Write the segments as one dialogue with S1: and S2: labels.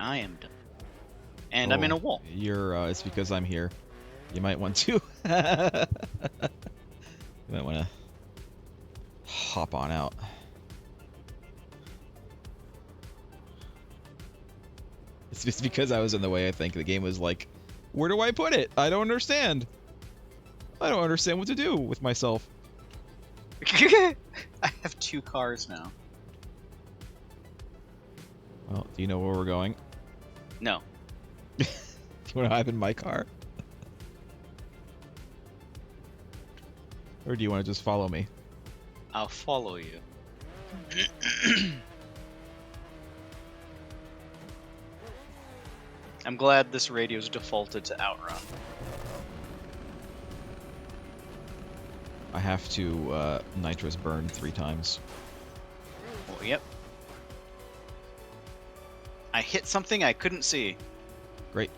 S1: I am done. And I'm in a wall.
S2: You're, it's because I'm here. You might want to. You might want to hop on out. It's just because I was in the way, I think. The game was like, where do I put it? I don't understand. I don't understand what to do with myself.
S1: I have 2 cars now.
S2: Well, do you know where we're going?
S1: No.
S2: Do you want to hop in my car? Or do you want to just follow me?
S1: I'll follow you. I'm glad this radio's defaulted to outrun.
S2: I have to nitrous burn 3 times.
S1: Oh, yep. I hit something I couldn't see.
S2: Great.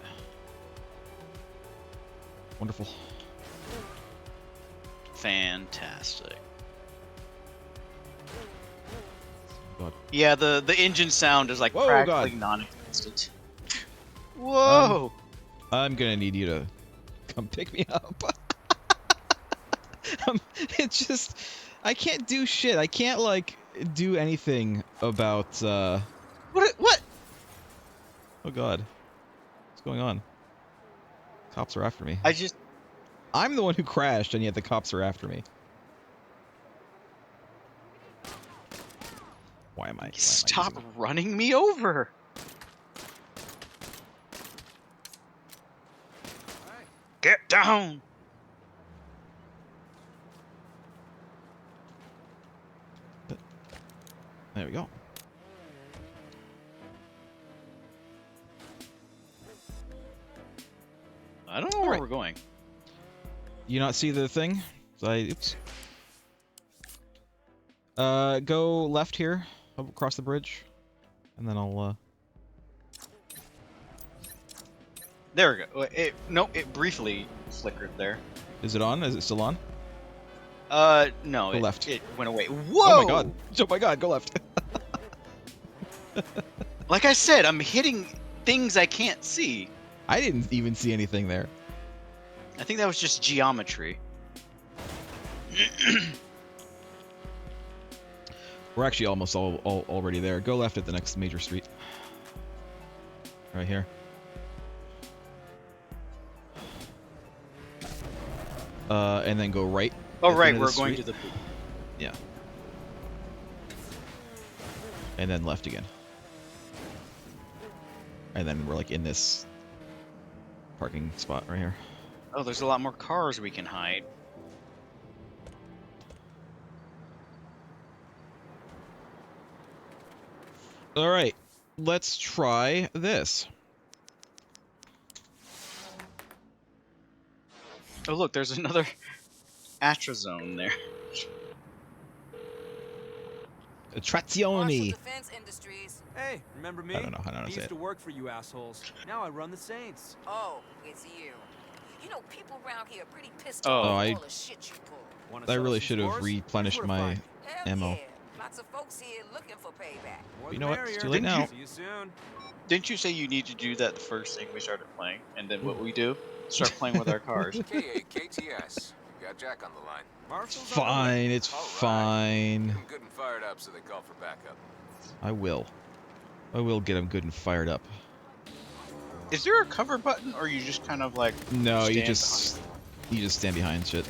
S2: Wonderful.
S1: Fantastic.
S2: God.
S1: Yeah, the engine sound is like
S2: Whoa,
S1: practically
S2: God.
S1: non-existent. Whoa!
S2: I'm gonna need you to come pick me up. It's just, I can't do shit. I can't, like, do anything about,
S1: What?
S2: Oh god. What's going on? Cops are after me. I'm the one who crashed, and yet the cops are after me. Why am I
S1: Stop
S2: using...
S1: running me over! Get down!
S2: There we go.
S1: I don't know where we're going.
S2: You not see the thing? Oops. Go left here, across the bridge, and then I'll,
S1: There we go. Nope, it briefly flickered there.
S2: Is it on? Is it still on?
S1: No,
S2: Go left.
S1: It went away. Whoa!
S2: Oh my god! Oh my god, go left!
S1: Like I said, I'm hitting things I can't see.
S2: I didn't even see anything there.
S1: I think that was just geometry.
S2: We're actually almost already there. Go left at the next major street. Right here. And then go right.
S1: Oh, right, we're going to the...
S2: Yeah. And then left again. And then we're like in this parking spot right here.
S1: Oh, there's a lot more cars we can hide.
S2: Alright, let's try this.
S1: Oh, look, there's another Astrazone there.
S2: Attrazioni.
S3: Hey, remember me?
S2: I don't know how to
S3: I
S2: say
S3: used
S2: it.
S3: to work for you assholes. Now I run the Saints.
S4: Oh, it's you. You know, people around here are pretty pissed
S1: Oh,
S4: off
S2: I-
S4: with all the shit you pull.
S3: Wanna
S2: I
S3: settle
S2: really
S3: some
S2: should have
S3: scores?
S2: replenished
S3: Here's where to
S2: my
S3: find.
S4: Hell
S2: ammo.
S4: yeah. Lots of folks here looking for payback.
S3: More
S2: You
S3: the
S2: know what? It's
S3: merrier.
S2: too late now.
S3: See you soon.
S1: Didn't you say you need to do that the first thing we started playing? And then what we do? Start playing with our cars.
S5: K8KTS. Got Jack on the line.
S3: Marshall's on the way.
S2: Fine, it's
S5: All right.
S2: fine.
S5: I'm good and fired up, so they call for backup.
S2: I will. I will get him good and fired up.
S1: Is there a cover button, or you just kind of like...
S2: No, you
S1: stand
S2: just stand behind shit.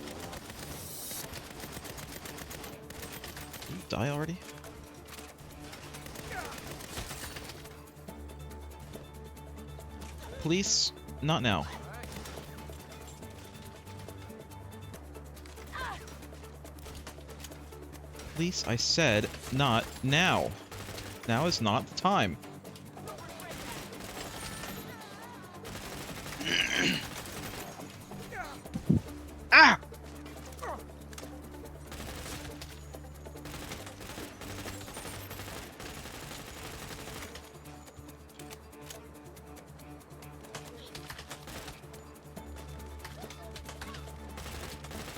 S2: Did you die already? Police, not now. Police, I said not now. Now is not the time.
S1: Ah!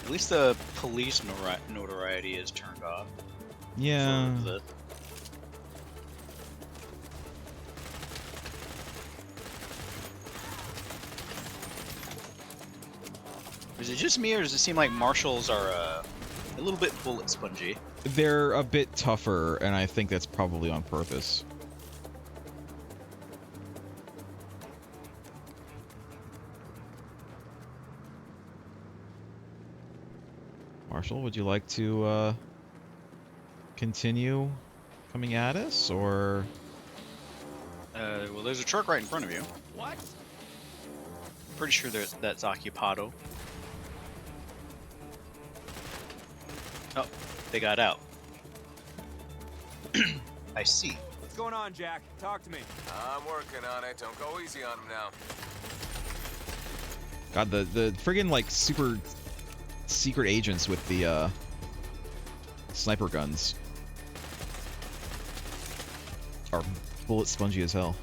S1: At least the police notoriety is turned off.
S2: Yeah.
S1: For the... Is it just me, or does it seem like marshals are a little bit bullet spongy?
S2: They're a bit tougher, and I think that's probably on purpose. Marshall, would you like to continue coming at us, or?
S1: Well, there's a truck right in front of you.
S3: What?
S1: Pretty sure that's Occupado. Oh, they got out. I see.
S3: What's going on, Jack? Talk to me.
S5: I'm working on it. Don't go easy on him now.
S2: God, the friggin' like super secret agents with the sniper guns are bullet spongy as hell.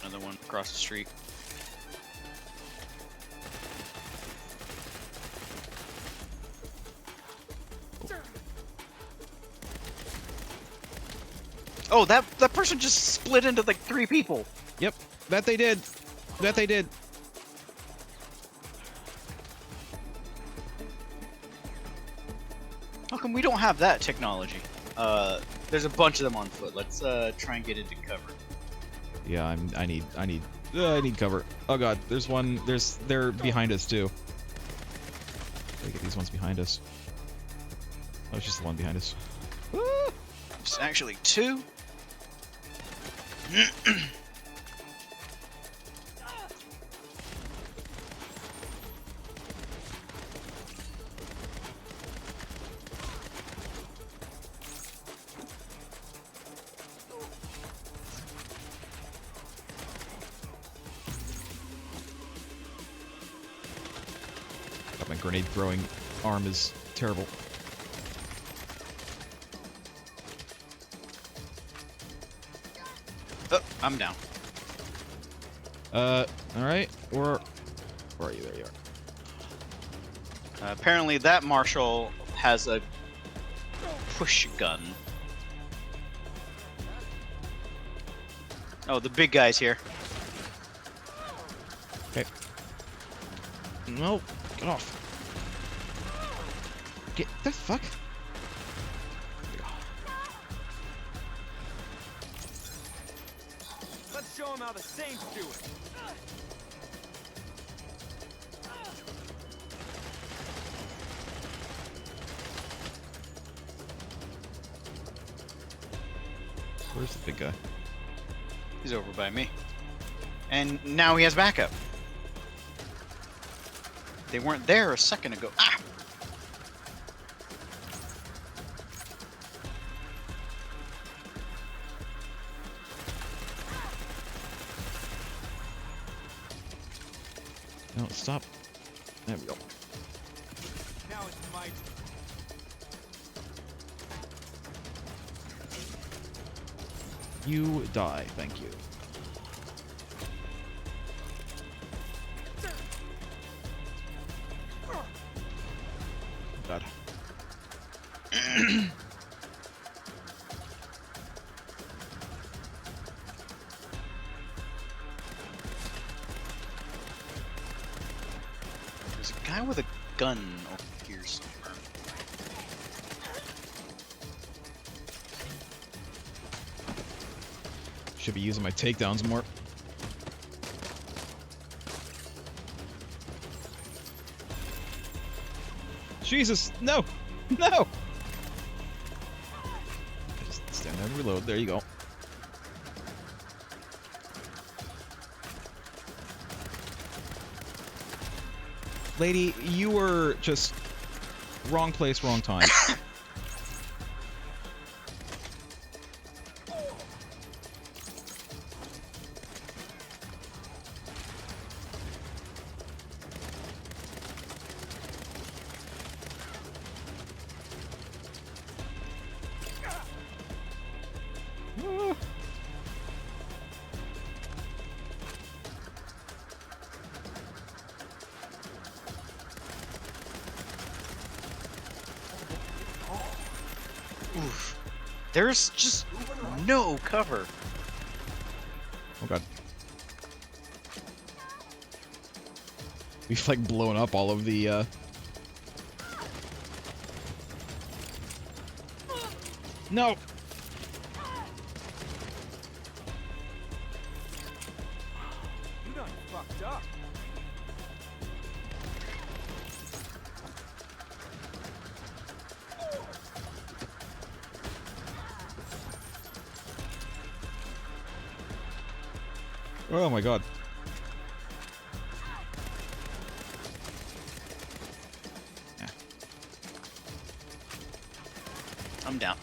S1: Another one across the street. Oh, that person just split into like 3 people.
S2: Yep, that they did. That they did.
S1: How come we don't have that technology? There's a bunch of them on foot. Let's try and get into cover.
S2: Yeah, I need cover. Oh god, there's one. They're behind us too. Gotta get these ones behind us. Oh, it's just the one behind us.
S1: It's actually 2.
S2: God, my grenade throwing arm is terrible.
S1: Oh, I'm down.
S2: Alright. Where are you? There you are.
S1: Apparently that marshal has a push gun. Oh, the big guy's here.
S2: Okay. No, get off. Get the fuck?
S3: Let's show him how the Saints do it.
S2: Where's the big guy?
S1: He's over by me. And now he has backup. They weren't there a second ago. Ah!
S2: No, stop. There we go.
S3: Now it's my turn.
S2: You die, thank you. God.
S1: There's a guy with a gun over here somewhere.
S2: Should be using my takedowns more. Jesus, no! No! Just stand there and reload. There you go. Lady, you were just wrong place, wrong time.
S1: Oof. There's just no cover.
S2: Oh god. We've like blown up all of the. No.
S3: You done fucked up.
S2: Oh my god. Yeah.
S1: I'm down.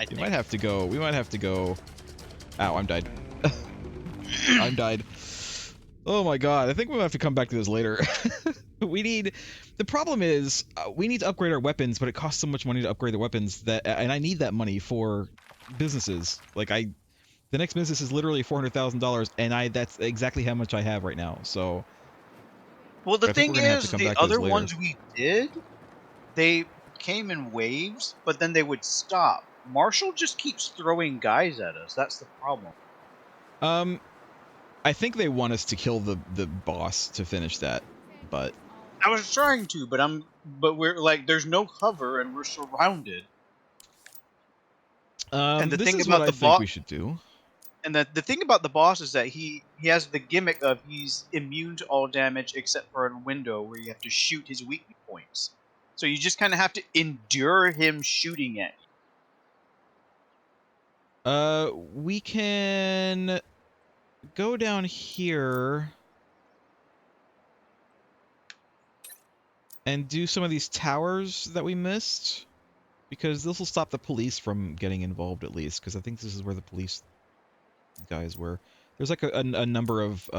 S2: We might have to go. We might have to go. Ow, I'm died. I'm died. Oh my god, I think we'll have to come back to this later. We need... The problem is, we need to upgrade our weapons, but it costs so much money to upgrade the weapons that... And I need that money for businesses. Like, the next business is literally $400,000, and that's exactly how much I have right now, so...
S1: Well, the
S2: I think
S1: thing
S2: we're gonna have to
S1: is,
S2: come
S1: the
S2: back to this
S1: other
S2: later.
S1: ones we did, they came in waves, but then they would stop. Marshall just keeps throwing guys at us. That's the problem.
S2: I think they want us to kill the boss to finish that, but...
S1: I was trying to, but we're like, there's no cover and we're surrounded. And the
S2: this
S1: thing
S2: is what
S1: about
S2: I
S1: the
S2: think
S1: boss,
S2: we should do.
S1: and the thing about the boss is that he has the gimmick of he's immune to all damage except for a window where you have to shoot his weak points. So you just kind of have to endure him shooting at you.
S2: We can go down here and do some of these towers that we missed, because this will stop the police from getting involved at least, because I think this is where the police guys were. There's like a number of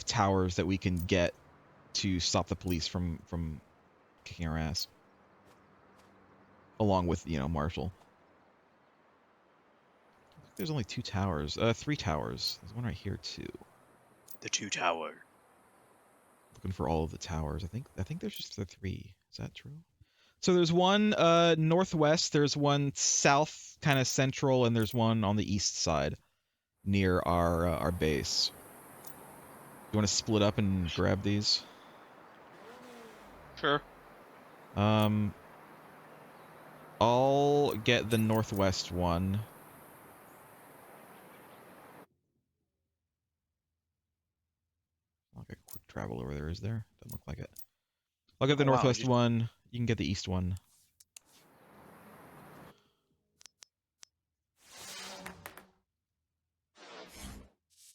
S2: towers that we can get to stop the police from kicking our ass, along with, you know, Marshall. There's only 2 towers. 3 towers. There's one right here too.
S1: The 2 tower.
S2: Looking for all of the towers. I think there's just the 3. Is that true? So there's one northwest, there's one south, kind of central, and there's one on the east side near our base. You want to split up and grab these?
S1: Sure.
S2: I'll get the northwest one. Not like a quick travel over there, is there? Doesn't look like it. I'll get the northwest one. You can get the east one.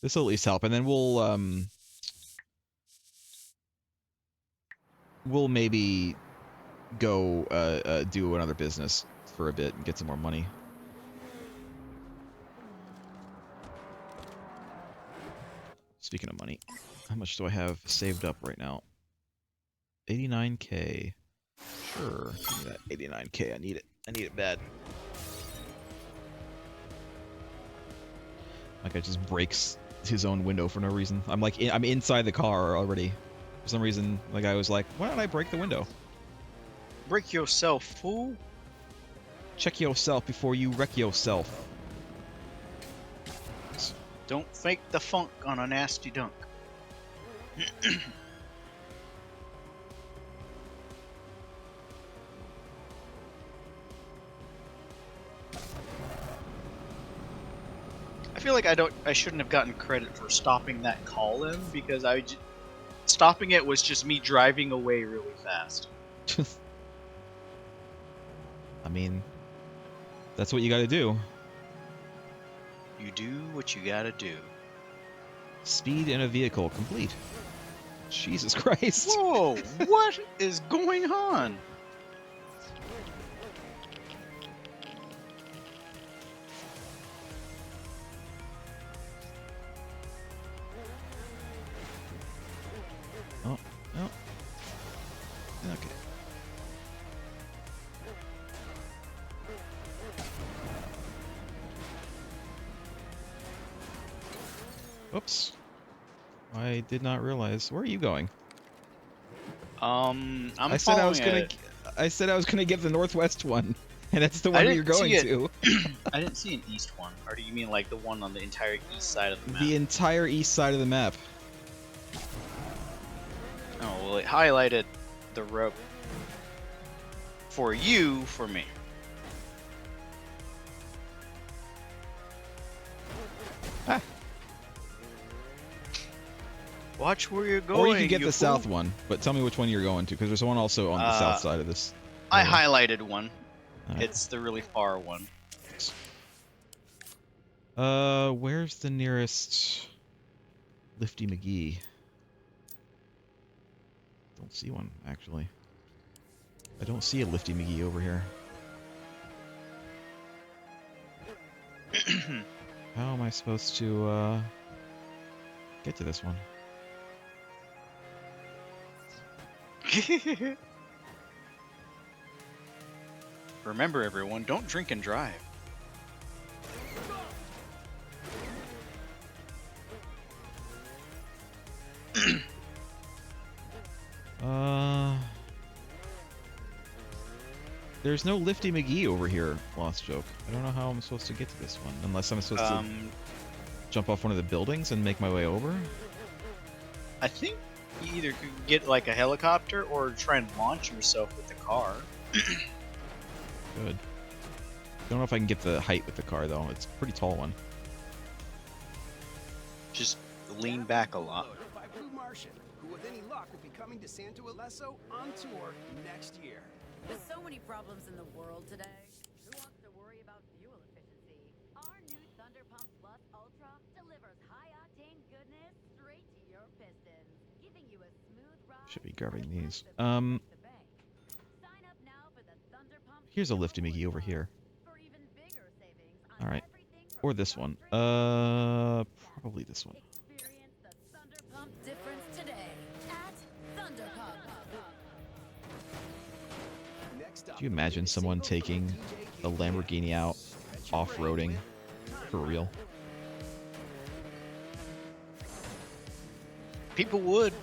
S2: This will at least help, and then we'll maybe go do another business for a bit and get some more money. Speaking of money, how much do I have saved up right now? 89k. Sure, give me that 89k. I need it. I need it bad. My guy just breaks his own window for no reason. I'm like, I'm inside the car already. For some reason, the guy was like, why don't I break the window?
S1: Break yourself, fool.
S2: Check yourself before you wreck yourself.
S1: Don't fake the funk on a nasty dunk. I feel like I shouldn't have gotten credit for stopping that call in, because stopping it was just me driving away really fast.
S2: I mean, that's what you gotta do.
S1: You do what you gotta do.
S2: Speed in a vehicle complete. Jesus Christ.
S1: Whoa, what is going on?
S2: Oh, no. Okay. Oops. I did not realize. Where are you going?
S1: I said I was gonna.
S2: I said I was gonna get the northwest one, and that's the one you're going to.
S1: I didn't see an east one. Or do you mean like the one on the entire east side of the map?
S2: The entire east side of the map.
S1: Oh, well, it highlighted the rope for you, for me.
S2: Ah.
S1: Watch where you're going.
S2: Or you can get the
S1: fool.
S2: south one, but tell me which one you're going to, because there's one also on the south side of this.
S1: I
S2: area.
S1: highlighted one.
S2: Alright.
S1: It's the really far one.
S2: Where's the nearest Lifty McGee? Don't see one, actually. I don't see a Lifty McGee over here. How am I supposed to, get to this one?
S1: Remember, everyone, don't drink and drive.
S2: There's no Lifty McGee over here, Lost Joke. I don't know how I'm supposed to get to this one, unless I'm supposed to jump off one of the buildings and make my way over.
S1: I think you either could get like a helicopter or try and launch yourself with the car.
S2: Good. Don't know if I can get the height with the car, though. It's a pretty tall one.
S1: Just lean back a lot.
S3: By Blue Martian, who with any luck will be coming to Santo Ileso on tour next year.
S6: With so many problems in the world today, who wants to worry about fuel efficiency? Our new Thunder Pump Plus Ultra delivers high-octane goodness straight to your pistons, giving you a smooth ride.
S2: Should be grabbing these.
S6: Sign up now for the Thunder Pump
S2: Here's a Lifty McGee over here.
S6: for even bigger savings on
S2: All right.
S6: everything
S2: Or
S6: from
S2: this one.
S6: upgrade
S2: Probably this one.
S6: Experience the Thunder Pump difference today at Thunder Pump.
S2: Do you imagine someone taking a Lamborghini out off-roading for real?
S1: People would.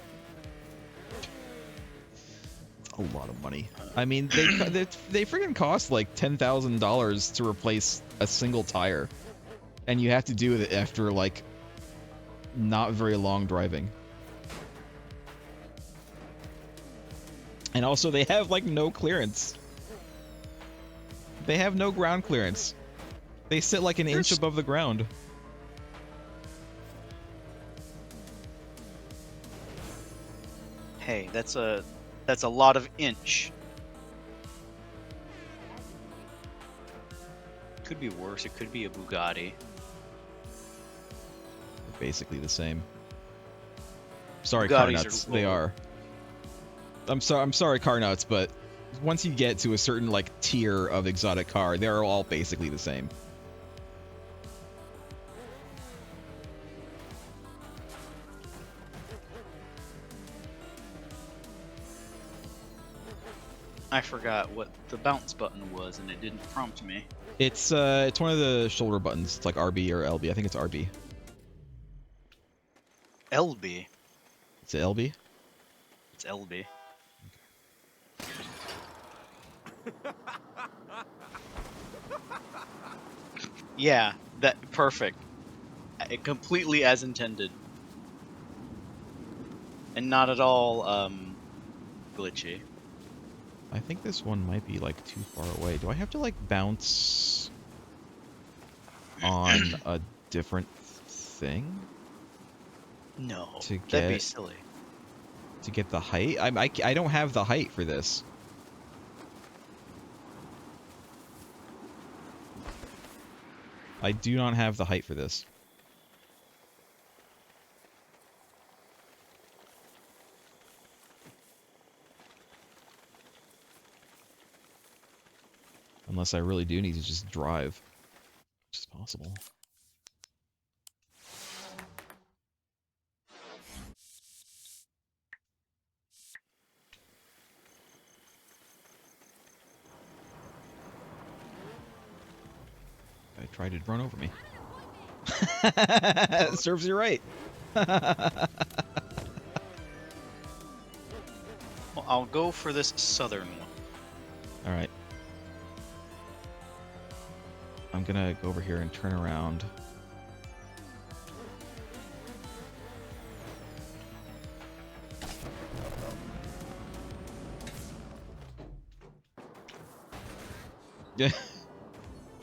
S2: A lot of money. I mean, they freaking cost like $10,000 to replace a single tire, and you have to do it after like not very long driving. And also, they have like no clearance. They have no ground clearance. They sit like an inch above the ground.
S1: Hey, that's a lot of inch. Could be worse. It could be a Bugatti.
S2: They're basically the same. Sorry, car
S1: Bugattis
S2: nuts.
S1: are
S2: They
S1: low.
S2: are. I'm sorry, car nuts, but once you get to a certain like tier of exotic car, they're all basically the same.
S1: I forgot what the bounce button was, and it didn't prompt me.
S2: It's one of the shoulder buttons. It's like RB or LB. I think it's RB.
S1: LB.
S2: It's LB.
S1: It's LB. Yeah, that perfect. Completely as intended, and not at all glitchy.
S2: I think this one might be like too far away. Do I have to like bounce on a different thing
S1: No,
S2: To
S1: that'd be
S2: get-
S1: silly.
S2: to get the height? I don't have the height for this. I do not have the height for this. Unless I really do need to just drive. Which is possible. I tried to run over me. Serves you right.
S1: Well, I'll go for this southern one.
S2: Alright. I'm gonna go over here and turn around. Yeah.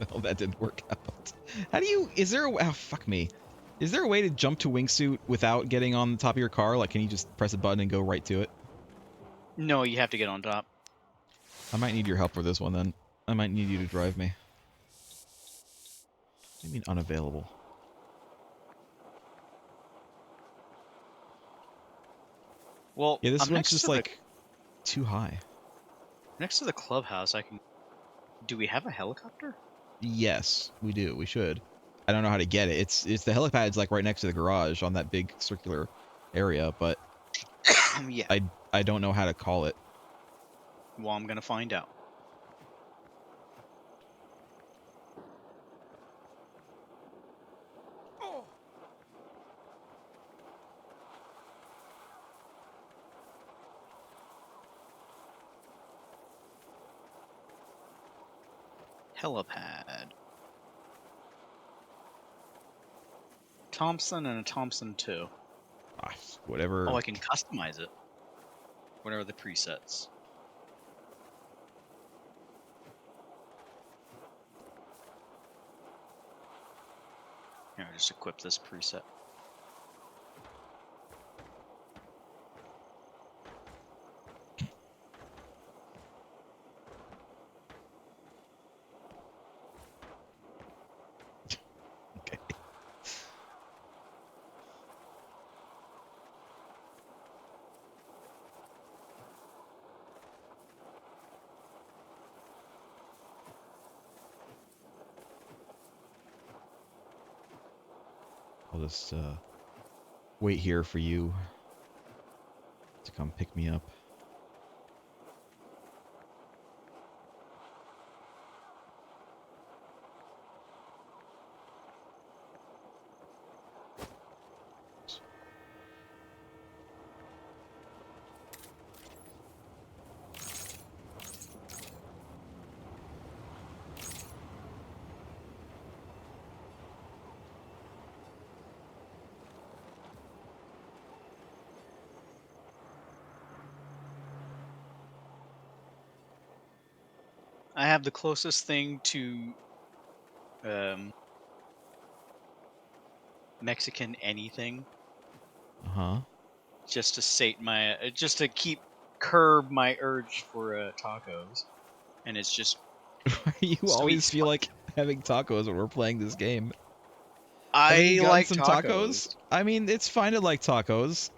S2: Well, that didn't work out. How do you... Is there a... Oh, fuck me. Is there a way to jump to wingsuit without getting on the top of your car? Like, can you just press a button and go right to it?
S1: No, you have to get on top.
S2: I might need your help for this one, then. I might need you to drive me. What do you mean unavailable?
S1: Well,
S2: Yeah, this
S1: I'm
S2: one's
S1: next
S2: just,
S1: to
S2: like, too high.
S1: next to the clubhouse. I can. Do we have a helicopter?
S2: Yes, we do. We should. I don't know how to get it. It's the helipad's, like, right next to the garage on that big circular area, but
S1: Yeah.
S2: I don't know how to call it.
S1: Well, I'm gonna find out.
S3: Oh,
S1: Helipad. Thompson and a Thompson 2.
S2: Ah, whatever.
S1: Oh, I can customize it. What are the presets? Here, I'll just equip this preset.
S2: Okay. I'll just wait here for you to come pick me up.
S1: I have the closest thing to Mexican anything,
S2: Uh-huh.
S1: just to sate my, just to curb my urge for tacos, and it's just
S2: You
S1: sweet
S2: always feel
S1: spot.
S2: like having tacos when we're playing this game. Haven't you
S1: I
S2: gotten
S1: like
S2: some
S1: tacos.
S2: I mean, it's fine to like tacos.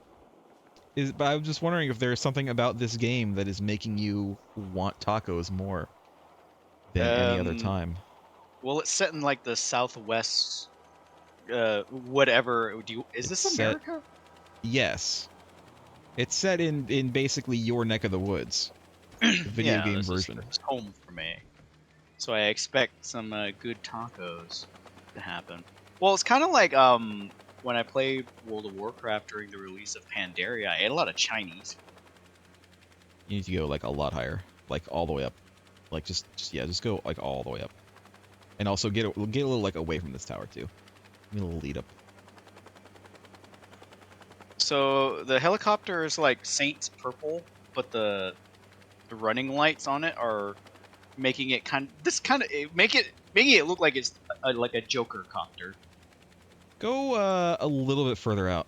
S2: But I'm just wondering if there's something about this game that is making you want tacos more than any other time.
S1: Well, it's set in like the Southwest, whatever. Is
S2: It's
S1: this
S2: set-
S1: America?
S2: Yes. It's set in basically your neck of the woods. The video
S1: Yeah,
S2: game
S1: this
S2: version.
S1: is home for me. So I expect some good tacos to happen. Well, it's kind of like when I played World of Warcraft during the release of Pandaria, I ate a lot of Chinese.
S2: You need to go like a lot higher, like all the way up. Like just go like all the way up. And also get a little like away from this tower too. Give me a little lead up.
S1: So the helicopter is like Saints purple, but the running lights on it are making it making it look like it's like a Joker copter.
S2: Go a little bit further out.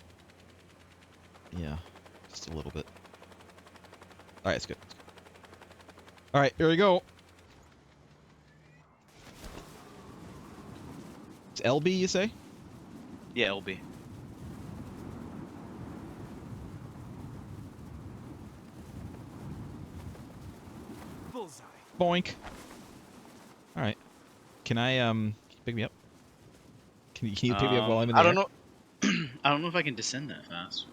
S2: Yeah, just a little bit. All right, it's good. All right, here we go. It's LB, you say?
S1: Yeah, LB.
S3: bullseye.
S2: Boink. All right. Can I can you pick me up? Can you pick me up while I'm in the
S1: I don't
S2: air?
S1: know. I don't know if I can descend that fast.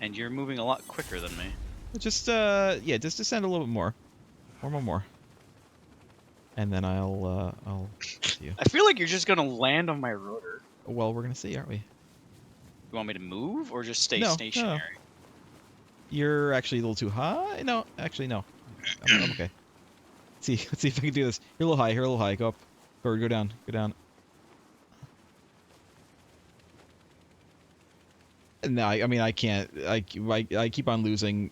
S1: And you're moving a lot quicker than me.
S2: Just yeah, just descend a little bit more. More. And then I'll see you.
S1: I feel like you're just gonna land on my rotor.
S2: Well, we're gonna see, aren't we?
S1: You want me to move or just stay
S2: No, no.
S1: stationary?
S2: You're actually a little too high. No, actually no. I'm okay. Let's see if I can do this. You're a little high. You're a little high. Go up. Or go down. Go down. No, I mean I can't. I keep on losing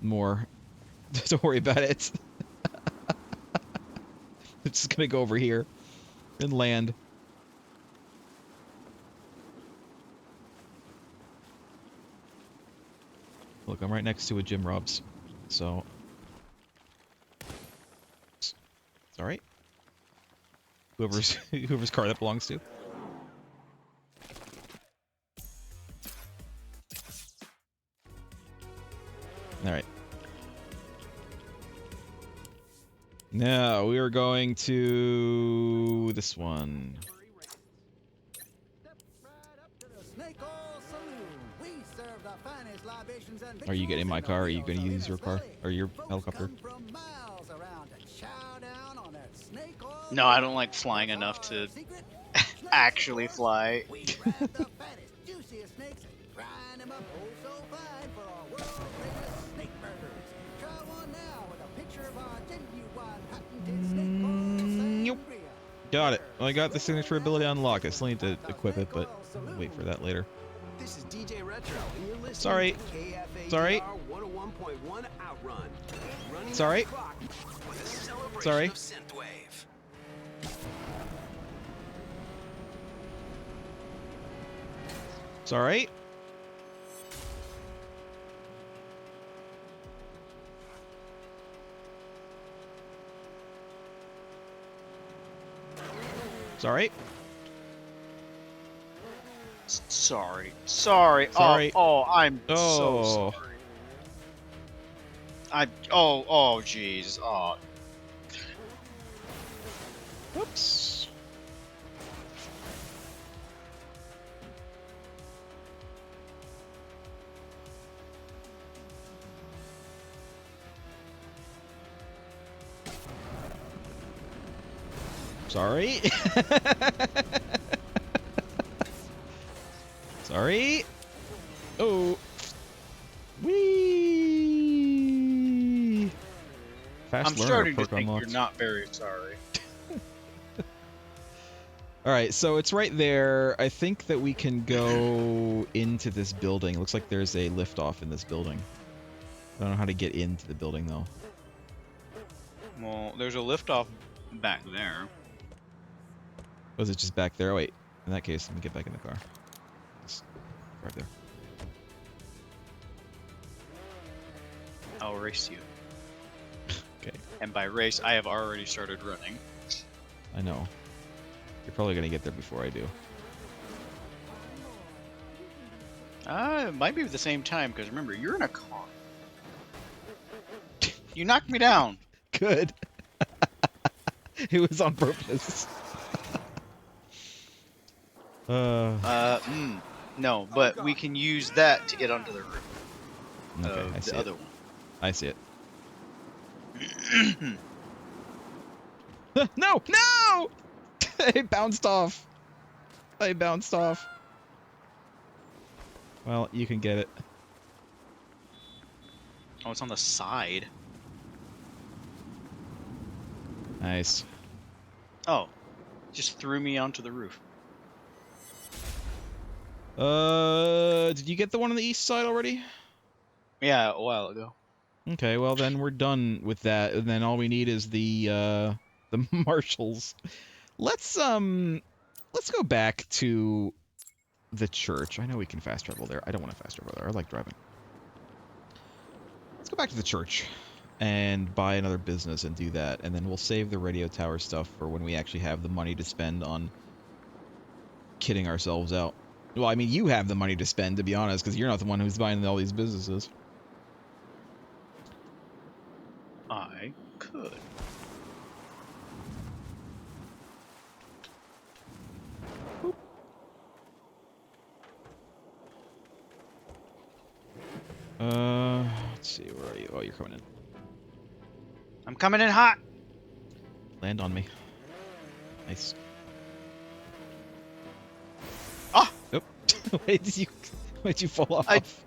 S2: more. Don't worry about it. It's just gonna go over here and land. Look, I'm right next to a Jim Rob's, so it's all right. Whoever's car that belongs to. All right. Now we are going to this one. Are you getting in my car? Or are you going to use your car or your helicopter?
S1: No, I don't like flying enough to actually fly.
S2: Nope. Got it. Well, I got the signature ability unlocked. I still need to equip it, but I'll wait for that later.
S3: This is DJ Retro, and you're listening
S2: Sorry.
S3: to KFADR
S2: Sorry.
S3: 101.1 Outrun. Running
S2: Sorry.
S3: the clock with a celebration
S2: Sorry.
S3: of synthwave.
S2: Sorry. Sorry.
S1: Sorry. Sorry.
S2: Sorry.
S1: Oh, I'm so
S2: Oh.
S1: sorry. Oh, jeez. Oh.
S2: Whoops. Sorry. Sorry. Oh. Whee. Fast
S1: I'm
S2: learner
S1: starting to
S2: perk
S1: think
S2: unlocked.
S1: you're not very sorry.
S2: Alright, so it's right there. I think that we can go into this building. It looks like there's a liftoff in this building. I don't know how to get into the building, though.
S1: Well, there's a liftoff back there.
S2: Was it just back there? Oh, wait. In that case, let me get back in the car. Just right there.
S1: I'll race you.
S2: Okay.
S1: And by race, I have already started running.
S2: I know. You're probably going to get there before I do.
S1: It might be at the same time, because remember, you're in a car. You knocked me down.
S2: Good. It was on purpose.
S1: No, but we can use that to get onto the roof.
S2: Okay, I see
S1: the
S2: it.
S1: other one.
S2: I see it. No! No! It bounced off. I bounced off. Well, you can get it.
S1: Oh, it's on the side.
S2: Nice.
S1: Oh, just threw me onto the roof.
S2: Did you get the one on the east side already?
S1: Yeah, a while ago.
S2: Okay, well then we're done with that, and then all we need is the marshals. Let's go back to the church. I know we can fast travel there. I don't want to fast travel there. I like driving. Let's go back to the church and buy another business and do that, and then we'll save the radio tower stuff for when we actually have the money to spend on kidding ourselves out. Well, I mean, you have the money to spend, to be honest, because you're not the one who's buying all these businesses.
S1: I could.
S2: Let's see, where are you? Oh, you're coming in.
S1: I'm coming in hot.
S2: Land on me. Nice.
S1: Ah!
S2: Oh. Wait, did you fall off?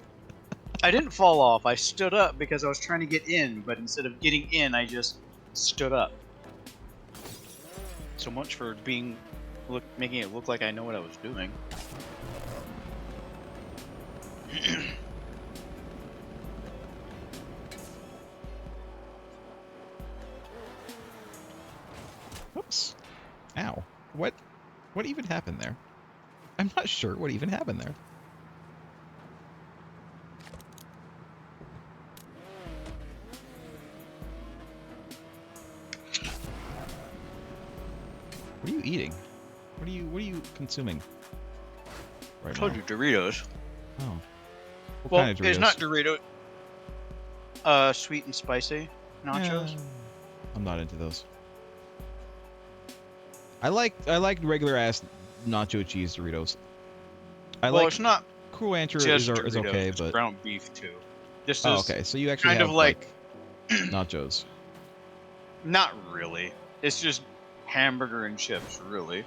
S1: I didn't fall off. I stood up because I was trying to get in, but instead of getting in, I just stood up. So much for making it look like I know what I was doing.
S2: Oops. Ow. What even happened there? I'm not sure what even happened there. What are you eating? What are you consuming? Right
S1: I told
S2: now?
S1: you Doritos.
S2: Oh. What
S1: Well,
S2: kind of Doritos?
S1: it's not Dorito. Sweet and spicy nachos.
S2: I'm not into those. I like regular ass nacho cheese Doritos. I
S1: Well,
S2: like
S1: it's not
S2: Cool Rancher
S1: just
S2: is
S1: Doritos,
S2: okay,
S1: it's
S2: but
S1: ground beef too. This
S2: oh,
S1: is
S2: okay. So you actually
S1: kind
S2: have
S1: of like
S2: nachos.
S1: not really. It's just hamburger and chips, really.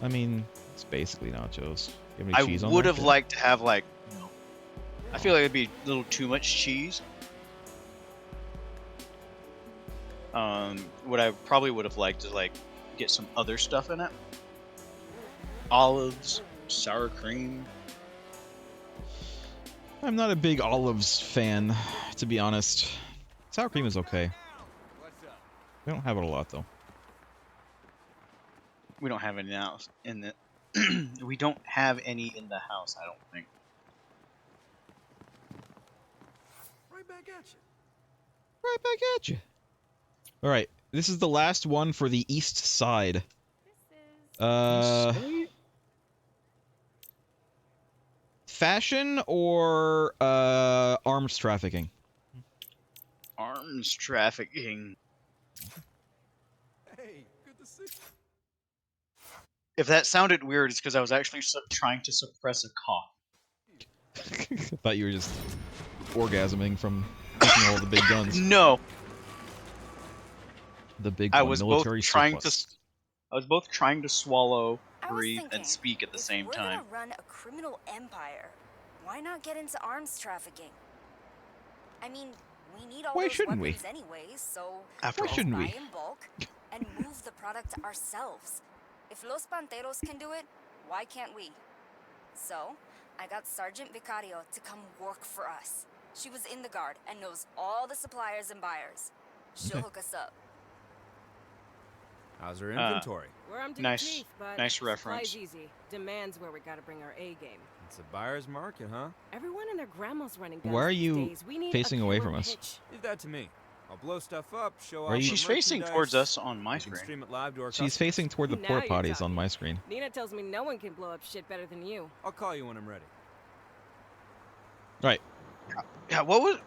S2: I mean, it's basically nachos. You have any
S1: I
S2: cheese on
S1: would
S2: there,
S1: have
S2: too?
S1: liked to have like, I feel like it'd be a little too much cheese. What I probably would have liked is like get some other stuff in it. Olives, sour cream.
S2: I'm not a big olives fan, to be honest. Sour cream is okay. We don't have it a lot, though.
S1: We don't have any now in the. We don't have any in the house, I don't think.
S3: Right back at you.
S2: Right back at you. All right, this is the last one for the east side. Fashion or arms trafficking?
S1: Arms trafficking.
S3: Hey, good to see you.
S1: If that sounded weird, it's because I was actually trying to suppress a cough.
S2: I thought you were just orgasming from taking all the big guns.
S1: No,
S2: The big
S1: I
S2: one,
S1: was
S2: military
S1: both trying
S2: surplus.
S1: to. I was both trying to swallow,
S4: I was
S1: breathe,
S4: thinking,
S1: and speak at the
S4: if
S1: same
S4: we're
S1: time.
S4: gonna run a criminal empire, why not get into arms trafficking? I mean, we need all
S2: Why
S4: those
S2: shouldn't we?
S4: weapons anyways, so
S1: After
S2: Why
S1: all,
S2: shouldn't
S4: buy
S2: we?
S4: in bulk and move the product ourselves. If Los Panteros can do it, why can't we? So, I got Sergeant Vicario to come work for us. She was in the guard and knows all the suppliers and buyers. She'll
S2: Okay.
S4: hook us up.
S3: How's her inventory?
S7: We're up to
S1: Nice-
S7: the teeth, but
S1: nice
S7: supply's
S1: reference.
S7: easy. Demand's where we gotta bring our A game.
S3: It's a buyer's market, huh?
S7: Everyone and their grandma's running guns
S2: Why are
S7: these
S2: you
S7: days. We need
S2: facing
S7: a
S2: away
S7: killer
S2: from us?
S7: pitch.
S3: Leave that to me. I'll blow stuff up, show
S2: Are
S3: off
S2: you-
S3: our
S1: She's facing towards
S3: merchandise.
S1: us on my
S3: We can
S1: screen.
S3: stream it live to our
S2: She's
S3: customers.
S2: facing toward the
S7: Now
S2: port
S7: you're
S2: potties on
S7: talking.
S2: my screen.
S7: Nina tells me no one can blow up shit better than you.
S3: I'll call you when I'm ready.
S2: Right.
S1: Yeah, what was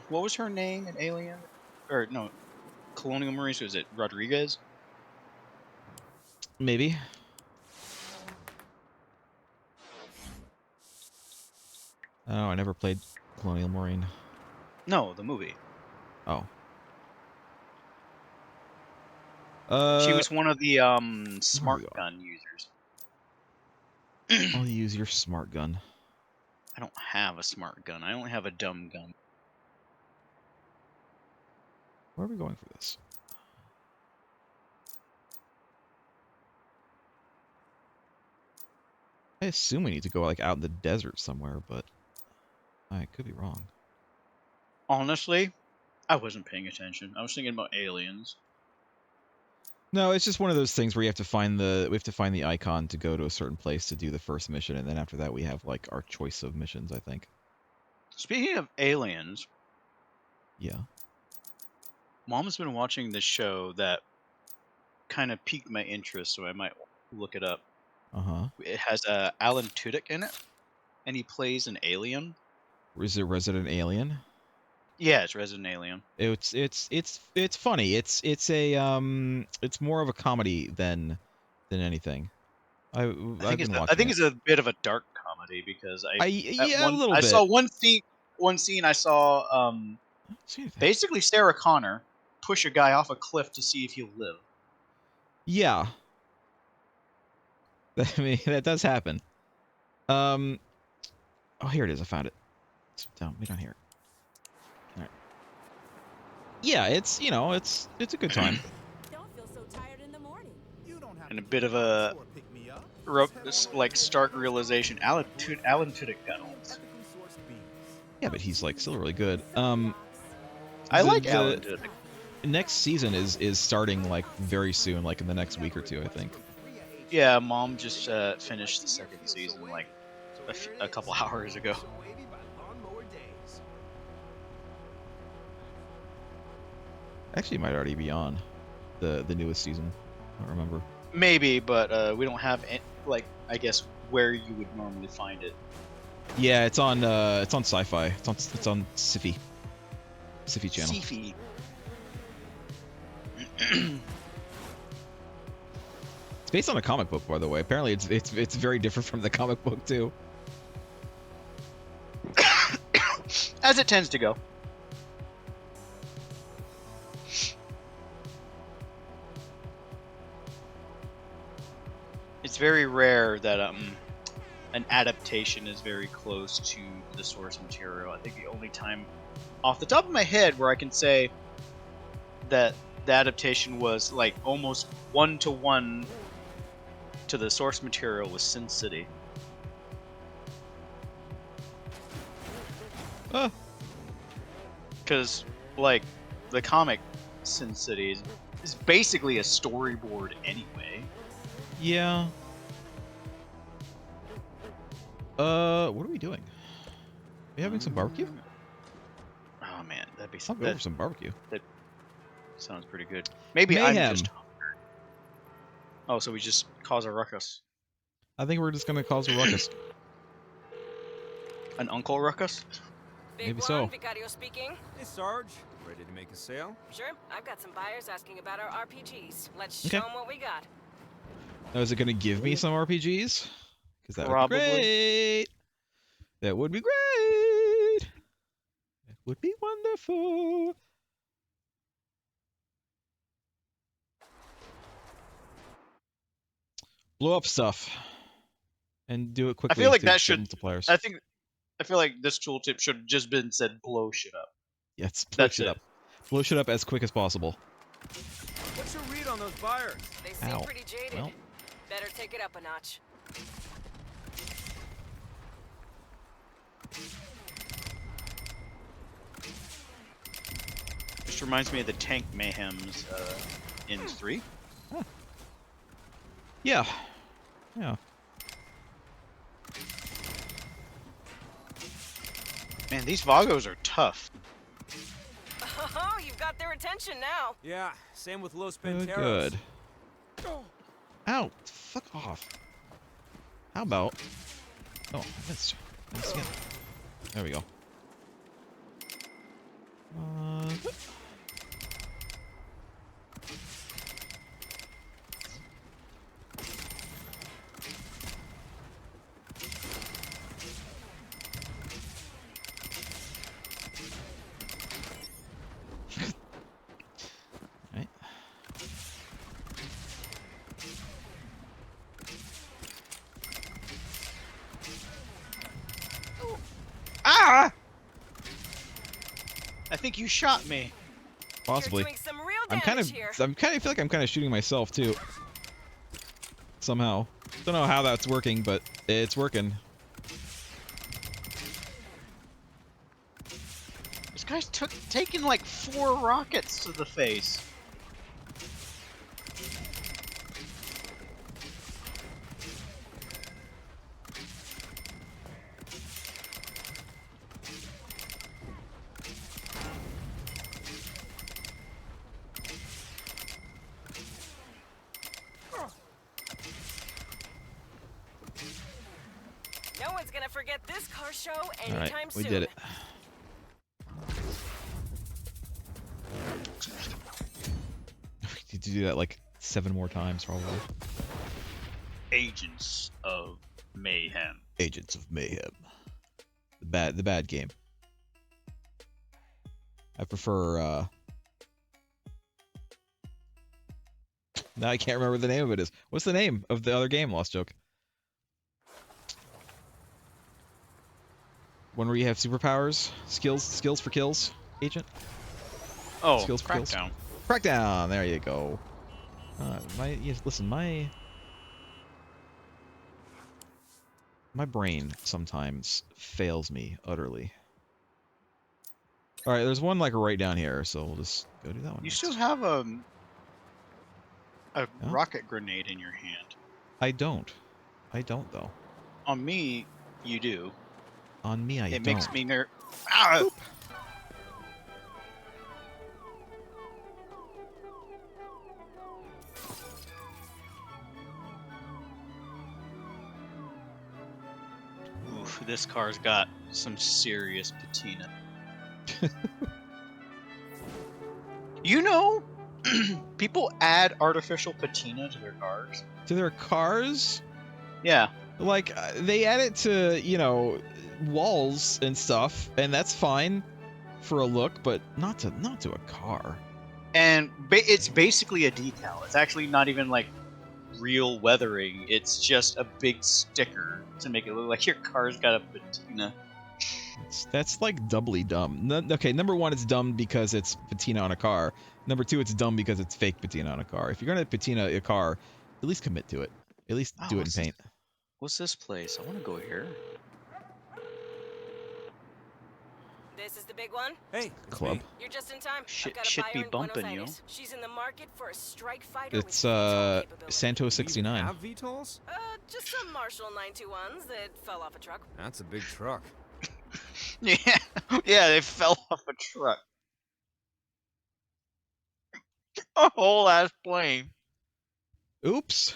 S1: what was her name in Alien? Or no, Colonial Marines. Was it Rodriguez?
S2: Maybe. Oh, I never played Colonial Marine.
S1: No, the movie.
S2: Oh.
S1: She was one of the smart
S2: we are.
S1: gun users.
S2: I'll use your smart gun.
S1: I don't have a smart gun. I only have a dumb gun.
S2: Where are we going for this? I assume we need to go like out in the desert somewhere, but I could be wrong.
S1: Honestly, I wasn't paying attention. I was thinking about aliens.
S2: No, it's just one of those things where you have to find the icon to go to a certain place to do the first mission, and then after that we have like our choice of missions, I think.
S1: Speaking of aliens,
S2: Yeah.
S1: Mom's been watching this show that kind of piqued my interest, so I might look it up.
S2: Uh-huh.
S1: It has Alan Tudyk in it, and he plays an alien.
S2: Is it Resident Alien?
S1: Yeah, it's Resident Alien.
S2: It's funny. It's more of a comedy than anything. I've been watching
S1: I think
S2: it.
S1: it's a bit of a dark comedy because
S2: A little
S1: I
S2: bit.
S1: saw one scene I saw
S2: See anything.
S1: basically Sarah Connor push a guy off a cliff to see if he'll live.
S2: Yeah. I mean, that does happen. Oh, here it is. I found it. It's down, way down here. All right. Yeah, it's a good time.
S6: Don't feel so tired in the morning.
S3: You don't have
S1: And a
S3: to
S1: bit of
S3: go
S1: a
S3: to the store, pick me up.
S1: like stark realization. Alan Tudyk got old.
S3: Ethically sourced beans.
S2: Yeah, but he's like still really good.
S1: I like
S2: The-
S1: Alan Tudyk.
S2: next season is starting like very soon, like in the next week or two, I think.
S1: Yeah, Mom just finished the second season like a couple hours ago.
S2: Actually, it might already be on the newest season. I don't remember.
S1: Maybe, but we don't have like I guess where you would normally find it.
S2: Yeah, it's on Sci-Fi. It's on Sci-Fi channel.
S1: Sci-Fi.
S2: It's based on a comic book, by the way. Apparently, it's very different from the comic book too.
S1: As it tends to go. It's very rare that an adaptation is very close to the source material. I think the only time off the top of my head where I can say that the adaptation was like almost 1-to-1 to the source material was Sin City. Because like the comic Sin City is basically a storyboard anyway.
S2: Yeah. What are we doing? Are we having some barbecue?
S1: Oh man, that'd be
S2: I'll go for some barbecue.
S1: That sounds pretty good. Maybe
S2: Mayhem.
S1: I'm just hungry. Oh, so we just cause a ruckus.
S2: I think we're just gonna cause a ruckus.
S1: An uncle ruckus?
S7: Big
S2: Maybe
S7: one,
S2: so.
S7: Vicario speaking.
S3: Hey, Sarge. Ready to make a sale?
S7: Sure, I've got some buyers asking about our RPGs. Let's
S2: Okay.
S7: show them what we got.
S2: Now, is it gonna give me some RPGs? Because that
S1: Probably.
S2: would be great. That would be great. That would be wonderful. Blow up stuff and do it quickly.
S1: I feel like
S2: to
S1: that
S2: get
S1: should.
S2: multipliers.
S1: I feel like this tooltip should have just been said blow shit up.
S2: Yeah, it's blow
S1: That's
S2: shit
S1: it.
S2: up. Blow shit up as quick as possible.
S3: What's your read on those buyers?
S7: They seem
S2: Ow.
S7: pretty jaded.
S2: Well.
S7: Better take it up a notch.
S1: Just reminds me of the tank mayhems in 3.
S2: Yeah. Yeah.
S1: Man, these Vagos are tough.
S7: Oh, you've got their attention now.
S3: Yeah, same with Los
S2: Good.
S3: Panteros.
S2: Good. Ow! Fuck off. How about? Oh, I missed. Nice again. There we go. Right.
S1: Ah! I think you shot me.
S2: Possibly.
S7: You're doing some real
S2: I'm
S7: damage here.
S2: feel like I'm kind of shooting myself too. Somehow. Don't know how that's working, but it's working.
S1: This guy's taking like 4 rockets to the face.
S7: No one's gonna forget this car show anytime
S2: All right, we
S7: soon.
S2: did it. We need to do that like 7 more times, probably.
S1: Agents of Mayhem.
S2: Agents of Mayhem. The bad game. I prefer. Now I can't remember what the name of it is. What's the name of the other game? Lost Joke. One where you have superpowers, skills for kills, agent.
S1: Oh,
S2: Skills for kills.
S1: Crackdown.
S2: Crackdown. There you go. Listen, my brain sometimes fails me utterly. All right, there's one like right down here, so we'll just go do that one.
S1: You
S2: next.
S1: still have a
S2: Yeah?
S1: rocket grenade in your hand.
S2: I don't. I don't though.
S1: On me, you do.
S2: On me, I
S1: It
S2: don't.
S1: makes me ner. Ah! Oof, this car's got some serious patina. You know, people add artificial patina to their cars.
S2: To their cars,
S1: Yeah.
S2: like they add it to walls and stuff, and that's fine for a look, but not to a car.
S1: And it's basically a decal. It's actually not even like real weathering. It's just a big sticker to make it look like your car's got a patina.
S2: That's like doubly dumb. Okay, number one, it's dumb because it's patina on a car. Number two, it's dumb because it's fake patina on a car. If you're gonna patina a car, at least commit to it. At least do it in paint.
S1: What's this place? I want to go here.
S7: This is the big one.
S3: Hey,
S2: Club.
S7: You're just in time.
S1: Shit-
S7: I've got a
S1: shit
S7: buyer
S1: be
S7: in Buenos
S1: bumpin', yo.
S7: Aires. She's in the market for a strike fighter
S2: It's
S7: with VTOL capability.
S2: Santos 69.
S3: Have VTOLs?
S7: Just some Marshall 921s that fell off a truck.
S3: That's a big truck.
S1: Yeah, yeah, they fell off a truck. A whole ass plane.
S2: Oops.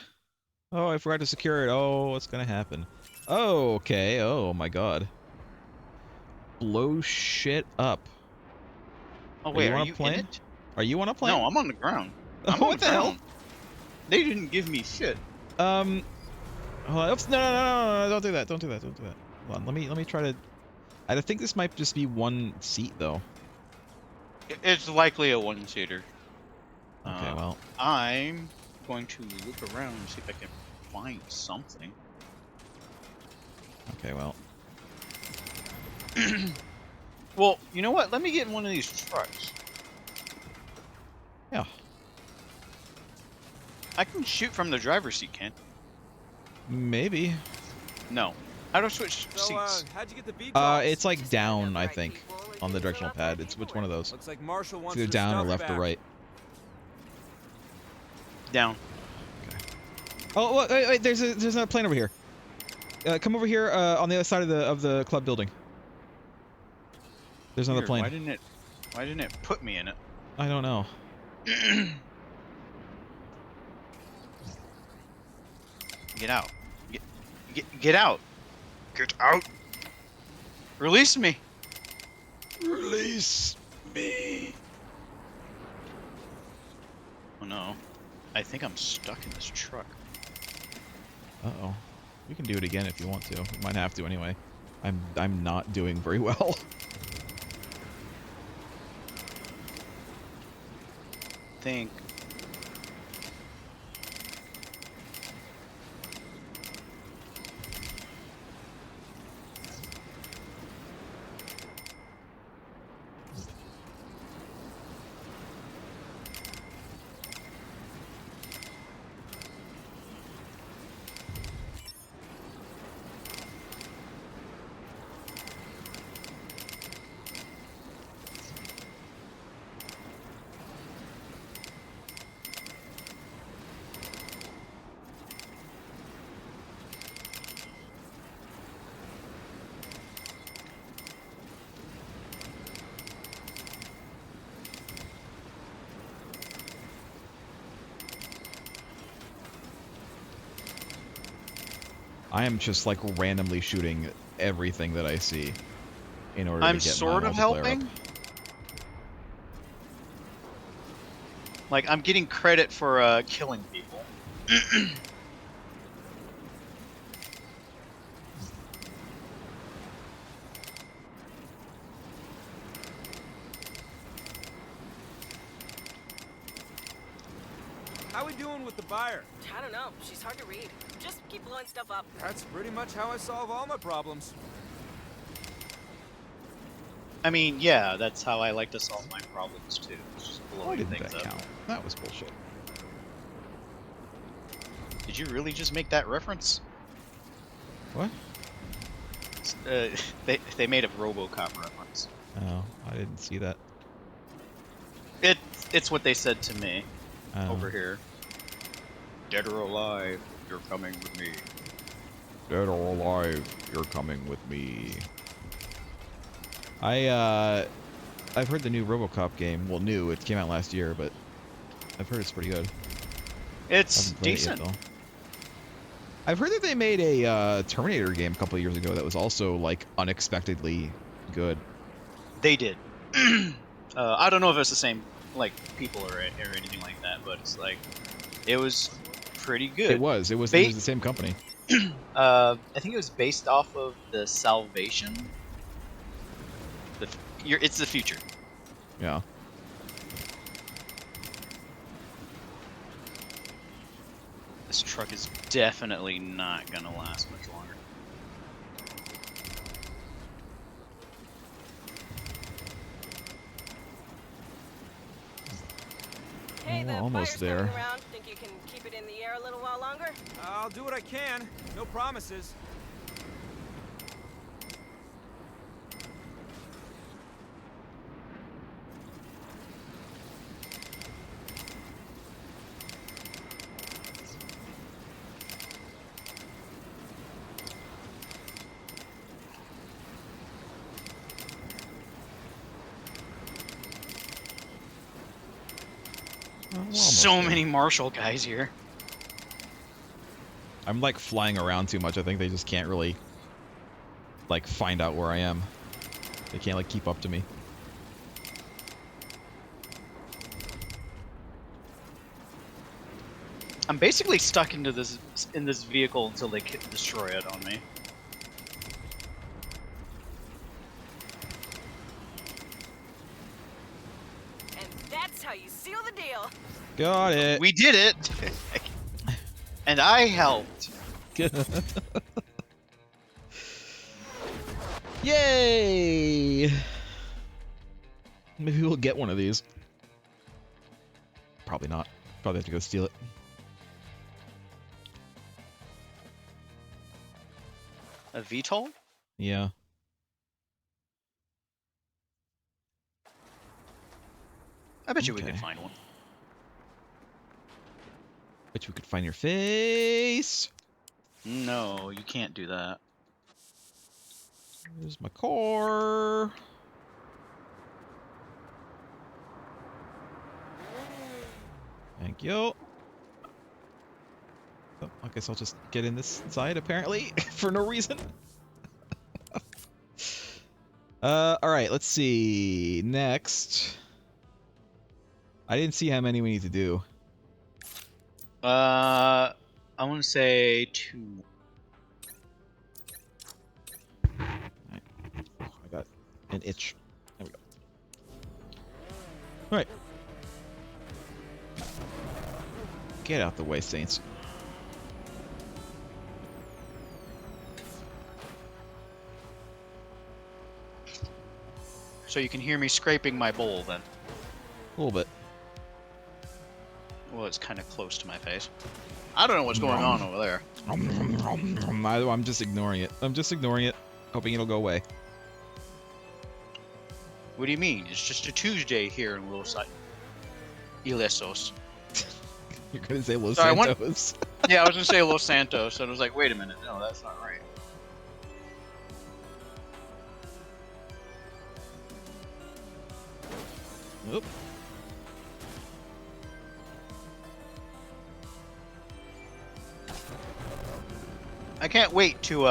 S2: Oh, I forgot to secure it. Oh, what's gonna happen? Oh, okay. Oh my god. Blow shit up.
S1: Oh wait,
S2: you
S1: are
S2: on a
S1: you
S2: plane?
S1: in it?
S2: Are you on a plane?
S1: No, I'm on the ground. I'm
S2: What
S1: on
S2: the hell?
S1: ground. They didn't give me shit.
S2: Hold on. Oops, no, don't do that. Don't do that. Don't do that. Hold on. Let me try to. I think this might just be one seat though.
S1: It's likely a one-seater.
S2: Okay, well.
S1: I'm going to look around and see if I can find something.
S2: Okay, well.
S1: Well, you know what? Let me get in one of these trucks.
S2: Yeah.
S1: I can shoot from the driver's seat, Ken.
S2: Maybe.
S1: No. How do I switch
S3: So,
S1: seats?
S3: how'd you get the VTOLs?
S2: It's like
S7: Just
S2: down,
S7: find the
S2: I
S7: right
S2: think,
S7: people and
S2: on the
S7: give
S2: directional
S7: the right
S2: pad. It's which
S7: people
S2: one of those?
S3: Looks like Marshall
S2: It's
S3: wants
S2: either
S3: her
S2: down or
S3: stuff
S2: left or
S3: back.
S2: right.
S1: Down.
S2: Oh, wait, there's another plane over here. Come over here on the other side of the club building. There's another
S1: Weird.
S2: plane.
S1: Why didn't it put me in it?
S2: I don't know.
S1: Get out. Get out. Get out. Release me.
S2: Release me.
S1: Oh no. I think I'm stuck in this truck.
S2: Uh-oh. You can do it again if you want to. You might have to anyway. I'm not doing very well.
S1: Think.
S2: I am just like randomly shooting everything that I see in order
S1: I'm
S2: to get
S1: sort
S2: my
S1: of
S2: multiplayer
S1: helping.
S2: up.
S1: Like, I'm getting credit for killing people.
S3: How we doing with the buyer?
S7: I don't know. She's hard to read. Just keep blowing stuff up.
S3: That's pretty much how I solve all my problems.
S1: I mean, yeah, that's how I like to solve my problems too. Just
S2: Why
S1: blowing
S2: didn't
S1: things
S2: that
S1: up.
S2: count? That was bullshit.
S1: Did you really just make that reference?
S2: What?
S1: They made a RoboCop reference.
S2: Oh, I didn't see that.
S1: It's what they said to me
S2: Oh.
S1: over here. Dead or alive, you're coming with me.
S2: Dead or alive, you're coming with me. I've heard the new RoboCop game. Well, new. It came out last year, but I've heard it's pretty good.
S1: It's
S2: Haven't played it
S1: decent.
S2: yet, though. I've heard that they made a Terminator game a couple of years ago that was also like unexpectedly good.
S1: They did. I don't know if it's the same like people or anything like that, but it's like it was pretty good.
S2: It was the same company.
S1: I think it was based off of the Salvation. It's the future.
S2: Yeah.
S1: This truck is definitely not gonna last much longer.
S7: Hey,
S2: Oh,
S7: the
S2: almost
S7: fire's
S2: there.
S7: coming around. Think you can keep it in the air a little while longer?
S3: I'll do what I can. No promises.
S2: Oh, we're almost
S1: So
S2: there.
S1: many Marshall guys here.
S2: I'm like flying around too much. I think they just can't really like find out where I am. They can't like keep up to me.
S1: I'm basically stuck in this vehicle until they destroy it on me.
S7: And that's how you seal the deal.
S2: Got it.
S1: We did it, and I helped.
S2: Yay! Maybe we'll get one of these. Probably not. Probably have to go steal it.
S1: A VTOL?
S2: Yeah.
S1: I bet you we
S2: Okay.
S1: could find one.
S2: Bet you we could find your face.
S1: No, you can't do that.
S2: There's my car. Thank you. Oh, I guess I'll just get in this side, apparently, for no reason. Alright, let's see. Next. I didn't see how many we need to do.
S1: I want to say 2.
S2: Alright. Oh, I got an itch. There we go. Alright. Get out the way, Saints.
S1: So you can hear me scraping my bowl then.
S2: A little bit.
S1: Well, it's kind of close to my face. I don't know what's going on over there.
S2: I'm just ignoring it. I'm just ignoring it, hoping it'll go away.
S1: What do you mean? It's just a Tuesday here in Los Ilesos.
S2: You're gonna say Los
S1: Sorry,
S2: Santos.
S1: Yeah, I was gonna say Los Santos, and I was like, wait a minute, no, that's not right.
S2: Oop.
S1: I can't wait to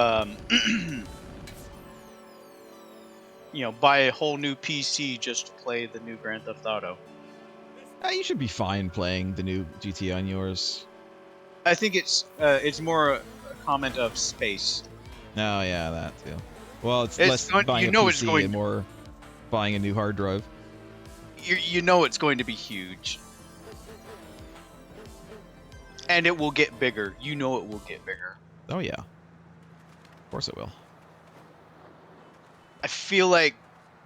S1: buy a whole new PC just to play the new Grand Theft Auto.
S2: You should be fine playing the new GTA on yours.
S1: I think it's more a comment of space.
S2: Oh yeah, that too. Well, it's
S1: It's
S2: less
S1: going-
S2: buying
S1: you
S2: a
S1: know
S2: PC
S1: it's going-
S2: and more buying a new hard drive.
S1: You know it's going to be huge. And it will get bigger. You know it will get bigger.
S2: Oh yeah. Of course it will.
S1: I feel like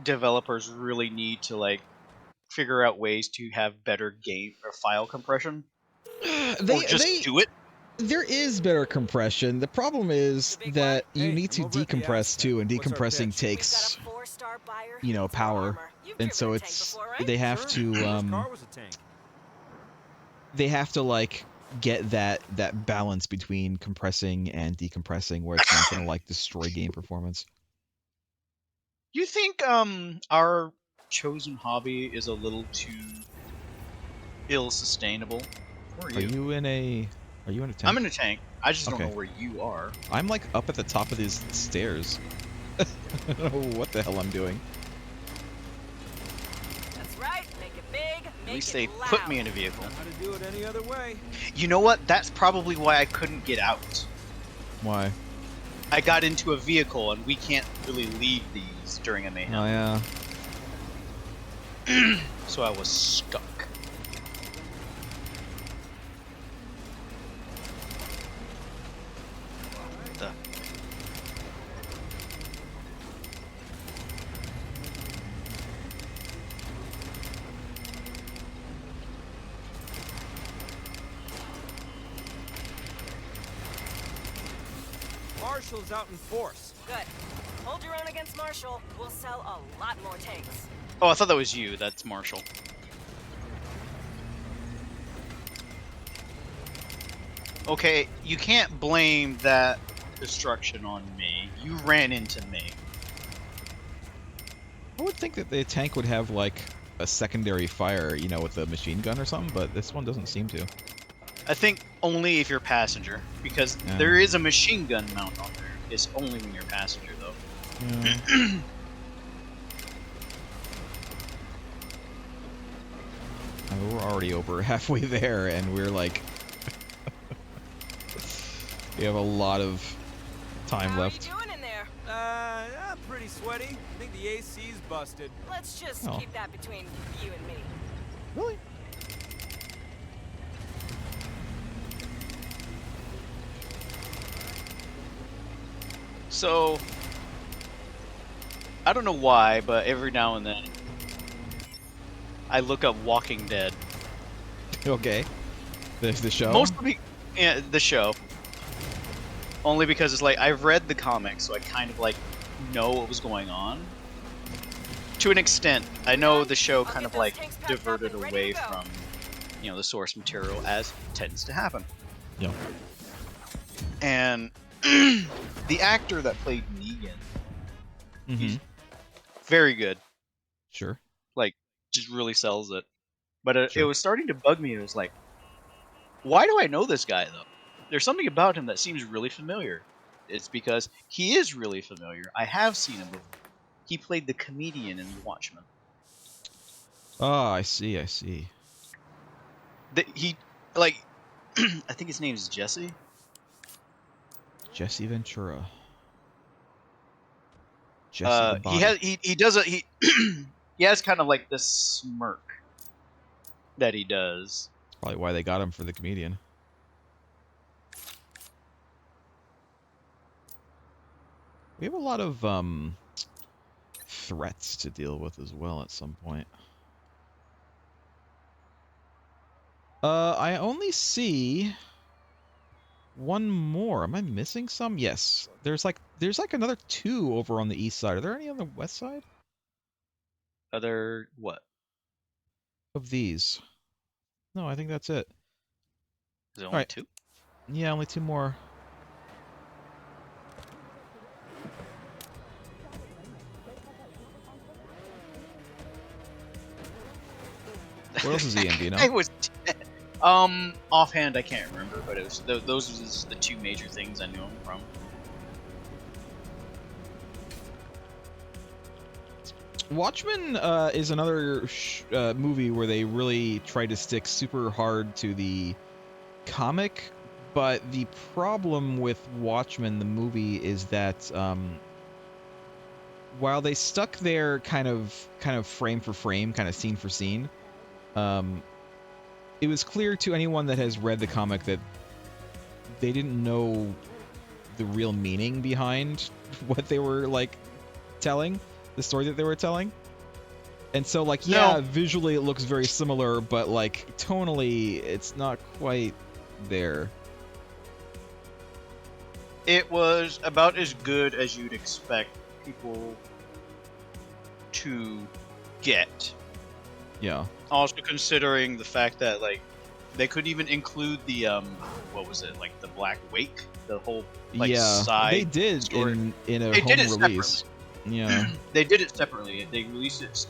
S1: developers really need to figure out ways to have better game or file compression. Or just do it.
S2: There is better compression. The problem is that you need to decompress too, and decompressing takes,
S7: We've got a 4-star buyer
S2: you know,
S7: who needs more
S2: power,
S7: armor. You've
S2: and so
S7: driven a tank
S2: it's
S7: before, right?
S2: they have to like get that balance between compressing and decompressing, where it's not gonna like destroy game performance.
S1: You think our chosen hobby is a little too ill-sustainable? Where
S2: Are you in a tank?
S1: I'm in a tank. I just don't
S2: Okay.
S1: know where you are.
S2: I'm like up at the top of these stairs. I don't know what the hell I'm doing.
S7: That's right. Make it big. Make
S1: At least
S7: it
S1: they
S7: loud.
S1: put me in a vehicle.
S3: How to do it any other way?
S1: You know what? That's probably why I couldn't get out.
S2: Why?
S1: I got into a vehicle, and we can't really leave these during a mayhem.
S2: Oh yeah.
S1: So I was stuck. The
S3: Marshall's out in force.
S7: Good. Hold your own against Marshall. We'll sell a lot more tanks.
S1: Oh, I thought that was you. That's Marshall. Okay, you can't blame that destruction on me. You ran into me.
S2: I would think that the tank would have like a secondary fire, you know, with a machine gun or something, but this one doesn't seem to.
S1: I think only if you're passenger, because
S2: Yeah.
S1: there is a machine gun mount on there. It's only when you're passenger, though.
S2: Yeah. We're already over halfway there, and we're like, we have a lot of time
S7: How
S2: left.
S7: are you doing in there?
S3: Pretty sweaty. I think the AC's busted.
S7: Let's just
S2: Oh.
S7: keep that between you and me.
S2: Really?
S1: So, I don't know why, but every now and then, I look up Walking Dead.
S2: Okay. There's the show.
S1: Mostly, yeah, the show. Only because it's like, I've read the comics, so I kind of like know what was going on. To an extent, I know the show kind of like diverted away from, you know, the source material, as tends to happen.
S2: Yeah.
S1: And the actor that played Negan,
S2: Mm-hmm.
S1: very good.
S2: Sure.
S1: Like, just really sells it. But it
S2: Sure.
S1: was starting to bug me. It was like, why do I know this guy, though? There's something about him that seems really familiar. It's because he is really familiar. I have seen him before. He played the comedian in Watchmen.
S2: Oh, I see. I see.
S1: He, like, I think his name is Jesse.
S2: Jesse Ventura. Jesse the Body.
S1: He does a he he has kind of like this smirk that he does.
S2: That's probably why they got him for the comedian. We have a lot of threats to deal with as well at some point. I only see one more. Am I missing some? Yes. There's like another 2 over on the east side. Are there any on the west side
S1: Other what?
S2: of these? No, I think that's it.
S1: Is it only
S2: Alright.
S1: 2?
S2: Yeah, only 2 more. What else is he in, do you know?
S1: I was offhand I can't remember, but it was those were just the 2 major things I knew him from.
S2: Watchmen is another movie where they really try to stick super hard to the comic, but the problem with Watchmen, the movie, is that while they stuck there kind of frame for frame, kind of scene for scene, it was clear to anyone that has read the comic that they didn't know the real meaning behind what they were like telling, the story that they were telling. And so like, yeah, visually it looks very similar, but like tonally it's not quite there.
S1: It was about as good as you'd expect people to get.
S2: Yeah.
S1: Also considering the fact that like they couldn't even include the what was it, like the Black Wake, the whole like
S2: yeah,
S1: side
S2: they did
S1: story.
S2: in a
S1: They did
S2: home
S1: it
S2: release. Yeah.
S1: They did it separately. They released it,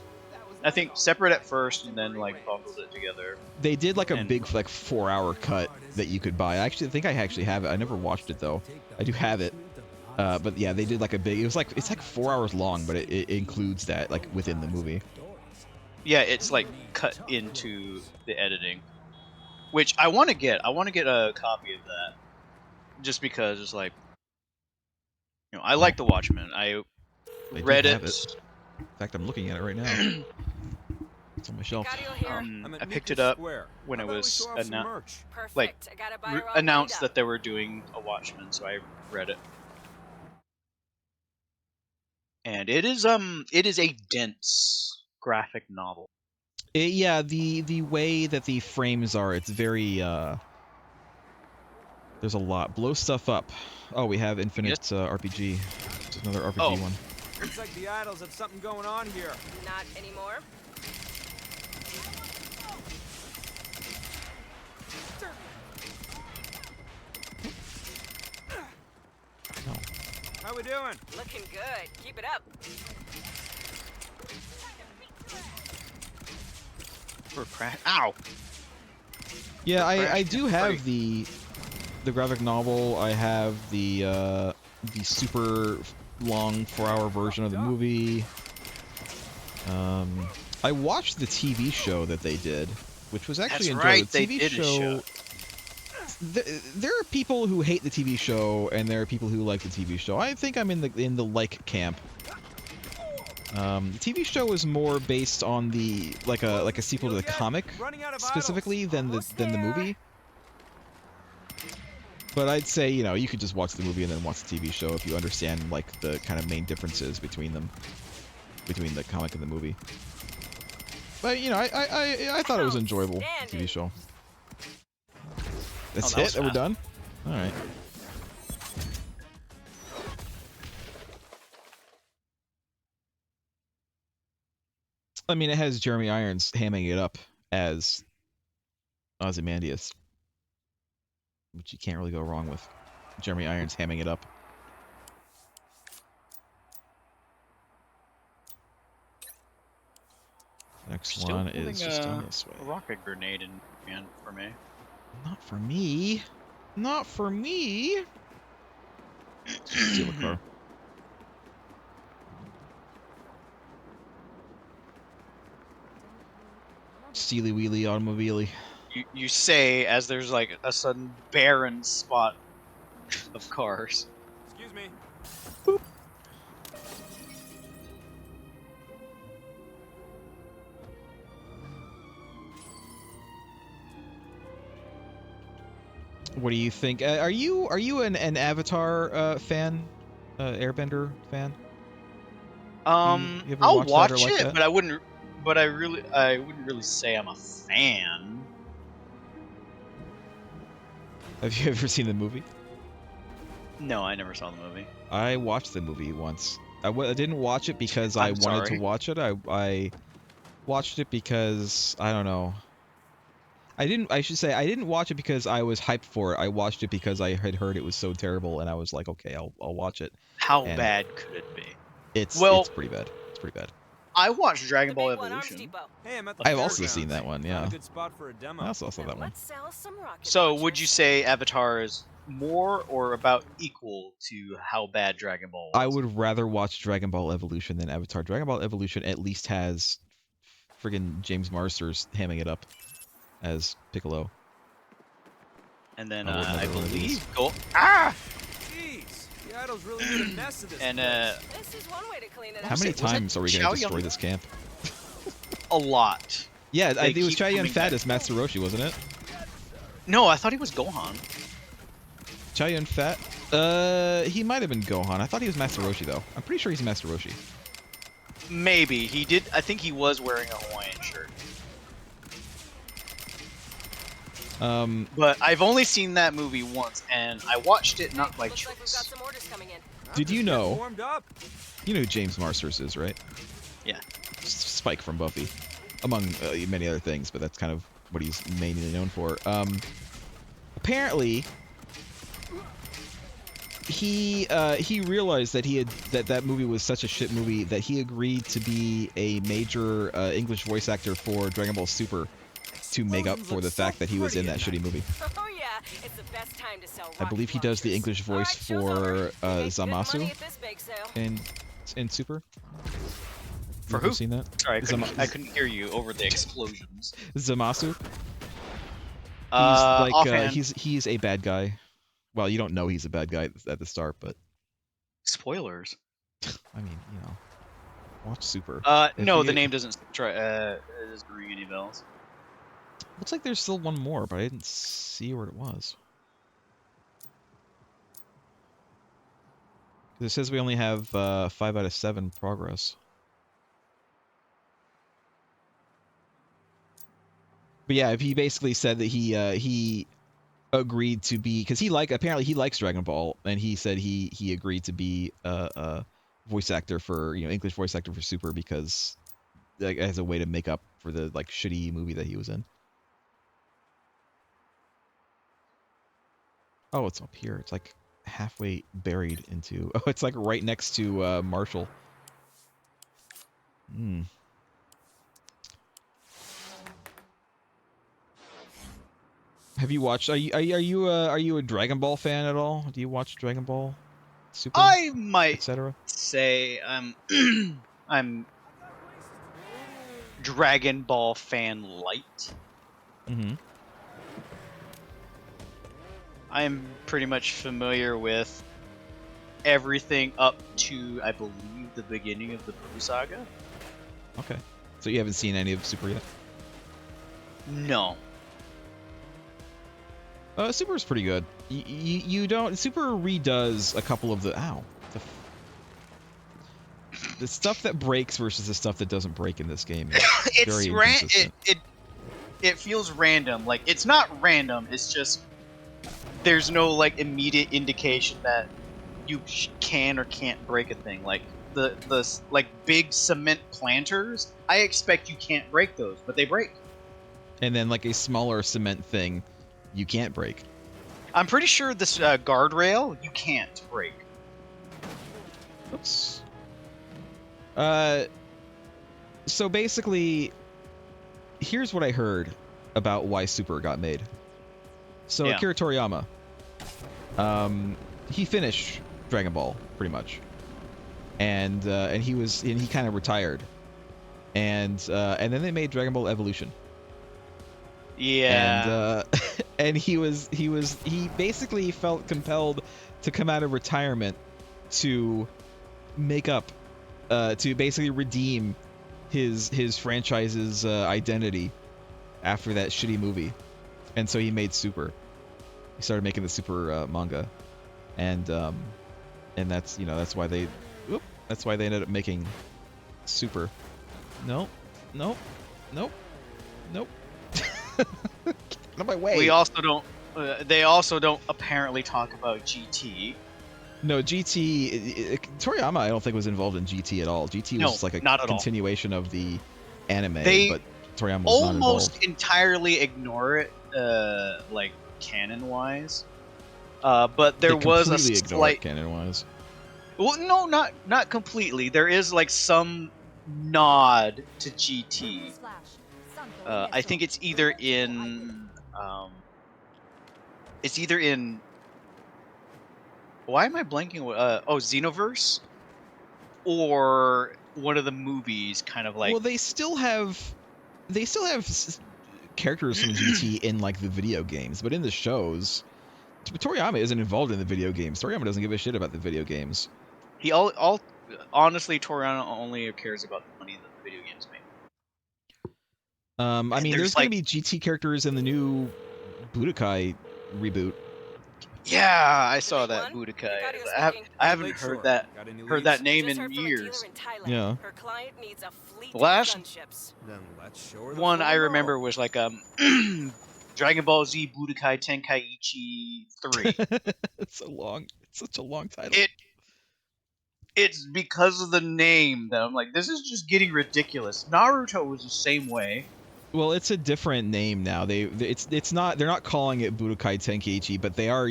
S1: I think, separate at first, and then like bundled it together.
S2: They did like a
S1: And-
S2: big like 4-hour cut that you could buy. I think I actually have it. I never watched it though. I do have it. But yeah, they did like a big. It's like 4 hours long, but it includes that like within the movie.
S1: Yeah, it's like cut into the editing, which I want to get. I want to get a copy of that, just because it's like, you know, I like The Watchmen. I
S2: do
S1: read
S2: have
S1: it.
S2: it. In fact, I'm looking at it right now. It's on my shelf.
S7: Vicario here.
S3: I'm at
S1: I picked
S3: Mika's
S1: it up
S3: Square.
S1: when
S3: How
S1: it
S3: about we
S1: was
S3: show off some
S1: announced.
S3: merch?
S7: Perfect.
S1: Like,
S7: I got a buyer all
S1: Announced
S7: lined
S1: that
S7: up.
S1: they were doing a Watchmen, so I read it. And it is a dense graphic novel.
S2: Yeah, the way that the frames are, it's very there's a lot. Blow stuff up. Oh, we have Infinite RPG. Just another RPG one.
S3: Looks like the idols have something going on here.
S7: Not anymore.
S2: No.
S3: How we doing?
S7: Looking good. Keep it up.
S1: For crack. Ow!
S2: Yeah, I
S1: Crash
S2: do
S1: and
S2: have
S1: Freddy.
S2: the graphic novel. I have the super long 4-hour version of the movie. I watched the TV show that they did, which was actually
S1: That's
S2: enjoyable.
S1: right,
S2: The
S1: they
S2: TV
S1: did a show.
S2: There are people who hate the TV show, and there are people who like the TV show. I think I'm in the like camp. The TV show was more based on the like a sequel to the comic specifically than the movie. But I'd say, you know, you could just watch the movie and then watch the TV show if you understand like the kind of main differences between them, between the comic and the movie. But you know, I thought it was enjoyable TV show. That's
S1: that was
S2: it. We're
S1: fast.
S2: done. All right. I mean, it has Jeremy Irons hamming it up as Ozymandias, which you can't really go wrong with. Jeremy Irons hamming it up. Next
S1: Still
S2: one
S1: holding
S2: is just on this way.
S1: a rocket grenade in hand for me.
S2: Not for me. Not for me. Let's just steal a car. Steely wheelie automobile.
S1: You say as there's like a sudden barren spot of cars.
S3: Excuse me.
S2: What do you think? Are you an Avatar fan? Airbender fan? You ever
S1: I'll
S2: watch that
S1: watch
S2: or like
S1: it,
S2: that?
S1: but I wouldn't. But I wouldn't really say I'm a fan.
S2: Have you ever seen the movie?
S1: No, I never saw the movie.
S2: I watched the movie once. I didn't watch it because I
S1: I'm
S2: wanted
S1: sorry.
S2: to watch it. I watched it because I don't know. I should say I didn't watch it because I was hyped for it. I watched it because I had heard it was so terrible, and I was like, okay, I'll watch it.
S1: How
S2: And-
S1: bad could it be?
S2: It's
S1: Well-
S2: it's pretty bad. It's pretty bad.
S1: I watched
S7: The
S1: Dragon Ball
S7: big one, Arms
S1: Evolution.
S7: Depot.
S3: Hey, I'm at the
S2: I've also
S3: fairgrounds.
S2: seen that one.
S3: Found
S2: Yeah,
S3: a good spot for a demo.
S2: I also saw
S7: Then
S2: that one.
S7: let's sell some rocket
S1: So,
S7: launchers.
S1: would you say Avatar is more or about equal to how bad Dragon Ball was?
S2: I would rather watch Dragon Ball Evolution than Avatar. Dragon Ball Evolution at least has friggin' James Marsters hamming it up as Piccolo.
S1: And then
S2: I would
S1: I
S2: never
S1: believe Ah!
S3: Jeez, the idols really made a mess of this
S1: And
S3: place.
S7: This is one way to clean it
S2: How
S7: up.
S2: many
S1: was it
S2: times are we going
S1: Chow
S2: to destroy
S1: Yun?
S2: this camp?
S1: a lot.
S2: Yeah, I
S1: They
S2: think it was
S1: keep
S2: Chow Yun
S1: coming
S2: Fat
S1: back.
S2: as Matsuroshi, wasn't it?
S1: No, I thought he was Gohan.
S2: Chow Yun Fat? He might have been Gohan. I thought he was Matsuroshi, though. I'm pretty sure he's Matsuroshi.
S1: Maybe he did. I think he was wearing a Hawaiian shirt. But I've only seen that movie once, and I watched it not by
S7: Looks like we've got
S1: choice.
S7: some orders coming in.
S2: Did you know?
S3: Warmed up.
S2: You know who James Marsters is, right?
S1: Yeah.
S2: Spike from Buffy, among many other things, but that's kind of what he's mainly known for. Apparently, he realized that that movie was such a shit movie that he agreed to be a major English voice actor for Dragon Ball Super to make up for the fact that he was in that shitty movie.
S7: Oh yeah, it's the best time to sell
S2: I believe he does the English voice for Zamasu in Super.
S1: For
S2: Have
S1: who?
S2: you seen that?
S1: Sorry, I couldn't hear you over the explosions.
S2: Zamasu.
S1: Offhand.
S2: He's a bad guy. Well, you don't know he's a bad guy at the start, but
S1: Spoilers.
S2: I mean, you know, watch Super.
S1: No, the name doesn't doesn't ring any bells.
S2: Looks like there's still one more, but I didn't see where it was. It says we only have 5 out of 7 progress. But yeah, he basically said that he agreed to be, because apparently he likes Dragon Ball, and he said he agreed to be a voice actor for, English voice actor for Super, because as a way to make up for the shitty movie that he was in. Oh, it's up here. It's like halfway buried into. Oh, it's like right next to Marshall. Hmm. Have you watched? Are you a Dragon Ball fan at all? Do you watch Dragon Ball Super?
S1: I might
S2: etc.
S1: say I'm Dragon Ball fan light.
S2: Mm-hmm.
S1: I'm pretty much familiar with everything up to, I believe, the beginning of the Buu saga.
S2: Okay. So you haven't seen any of Super yet?
S1: No.
S2: Super is pretty good. You don't. Super redoes a couple of the. Ow. The stuff that breaks versus the stuff that doesn't break in this game is very inconsistent.
S1: It feels random. Like, it's not random. It's just there's no immediate indication that you can or can't break a thing. Like the big cement planters, I expect you can't break those, but they break.
S2: And then a smaller cement thing, you can't break.
S1: I'm pretty sure this guardrail you can't break.
S2: Oops. So basically, here's what I heard about why Super got made. So
S1: Yeah.
S2: Akira Toriyama, he finished Dragon Ball pretty much, and he kind of retired, and then they made Dragon Ball Evolution.
S1: Yeah.
S2: And he basically felt compelled to come out of retirement to make up, to basically redeem his franchise's identity after that shitty movie, and so he made Super. He started making the Super manga, and that's why they ended up making Super. Nope. Get out of my way.
S1: We also don't. They also don't apparently talk about GT.
S2: No, GT. Toriyama, I don't think was involved in GT at all. GT was
S1: No,
S2: just
S1: not
S2: a
S1: at all.
S2: continuation of the anime,
S1: They
S2: but Toriyama was not
S1: almost
S2: involved.
S1: entirely ignore it, canon-wise. But there
S2: They
S1: was a
S2: completely ignore
S1: slight.
S2: it canon-wise.
S1: Well, no, not completely. There is some nod to GT. I think it's either in. It's either in. Why am I blanking? Xenoverse, or one of the movies, kind of
S2: Well, they still have characters from GT in the video games, but in the shows, Toriyama isn't involved in the video games. Toriyama doesn't give a shit about the video games.
S1: He honestly, Toriyama only cares about the money that the video games make.
S2: I mean,
S1: there's
S2: there's going to be GT characters in the new Budokai reboot.
S1: Yeah, I saw that
S7: Anyone?
S1: Budokai.
S7: Ricardo's
S1: I
S7: speaking.
S1: haven't
S3: Lakeshore.
S1: heard that
S3: Got any
S1: heard
S3: leads?
S1: that name
S7: Just
S1: in
S7: heard from a
S1: years.
S7: dealer in Thailand.
S2: Yeah.
S7: Her client needs a fleet
S1: Last
S7: of gunships.
S3: Then let's show her the
S1: One I
S3: full
S1: remember
S3: world.
S1: was Dragon Ball Z Budokai Tenkaichi 3.
S2: It's so long. It's such a long title.
S1: It's because of the name that I'm like, this is just getting ridiculous. Naruto was the same way.
S2: Well, it's a different name now. It's not, they're not calling it Budokai Tenkaichi, but they are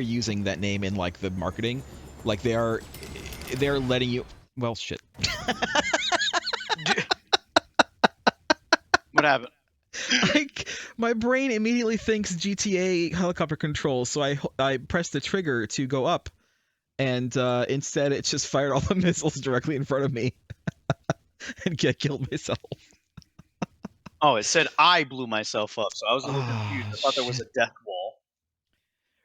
S2: using that name in like the marketing. Like they're letting you, well, shit.
S1: What happened?
S2: My brain immediately thinks GTA helicopter controls, so I pressed the trigger to go up, and instead it just fired all the missiles directly in front of me and killed myself.
S1: Oh, it said I blew myself up, so I was a little confused. I thought there was a death wall.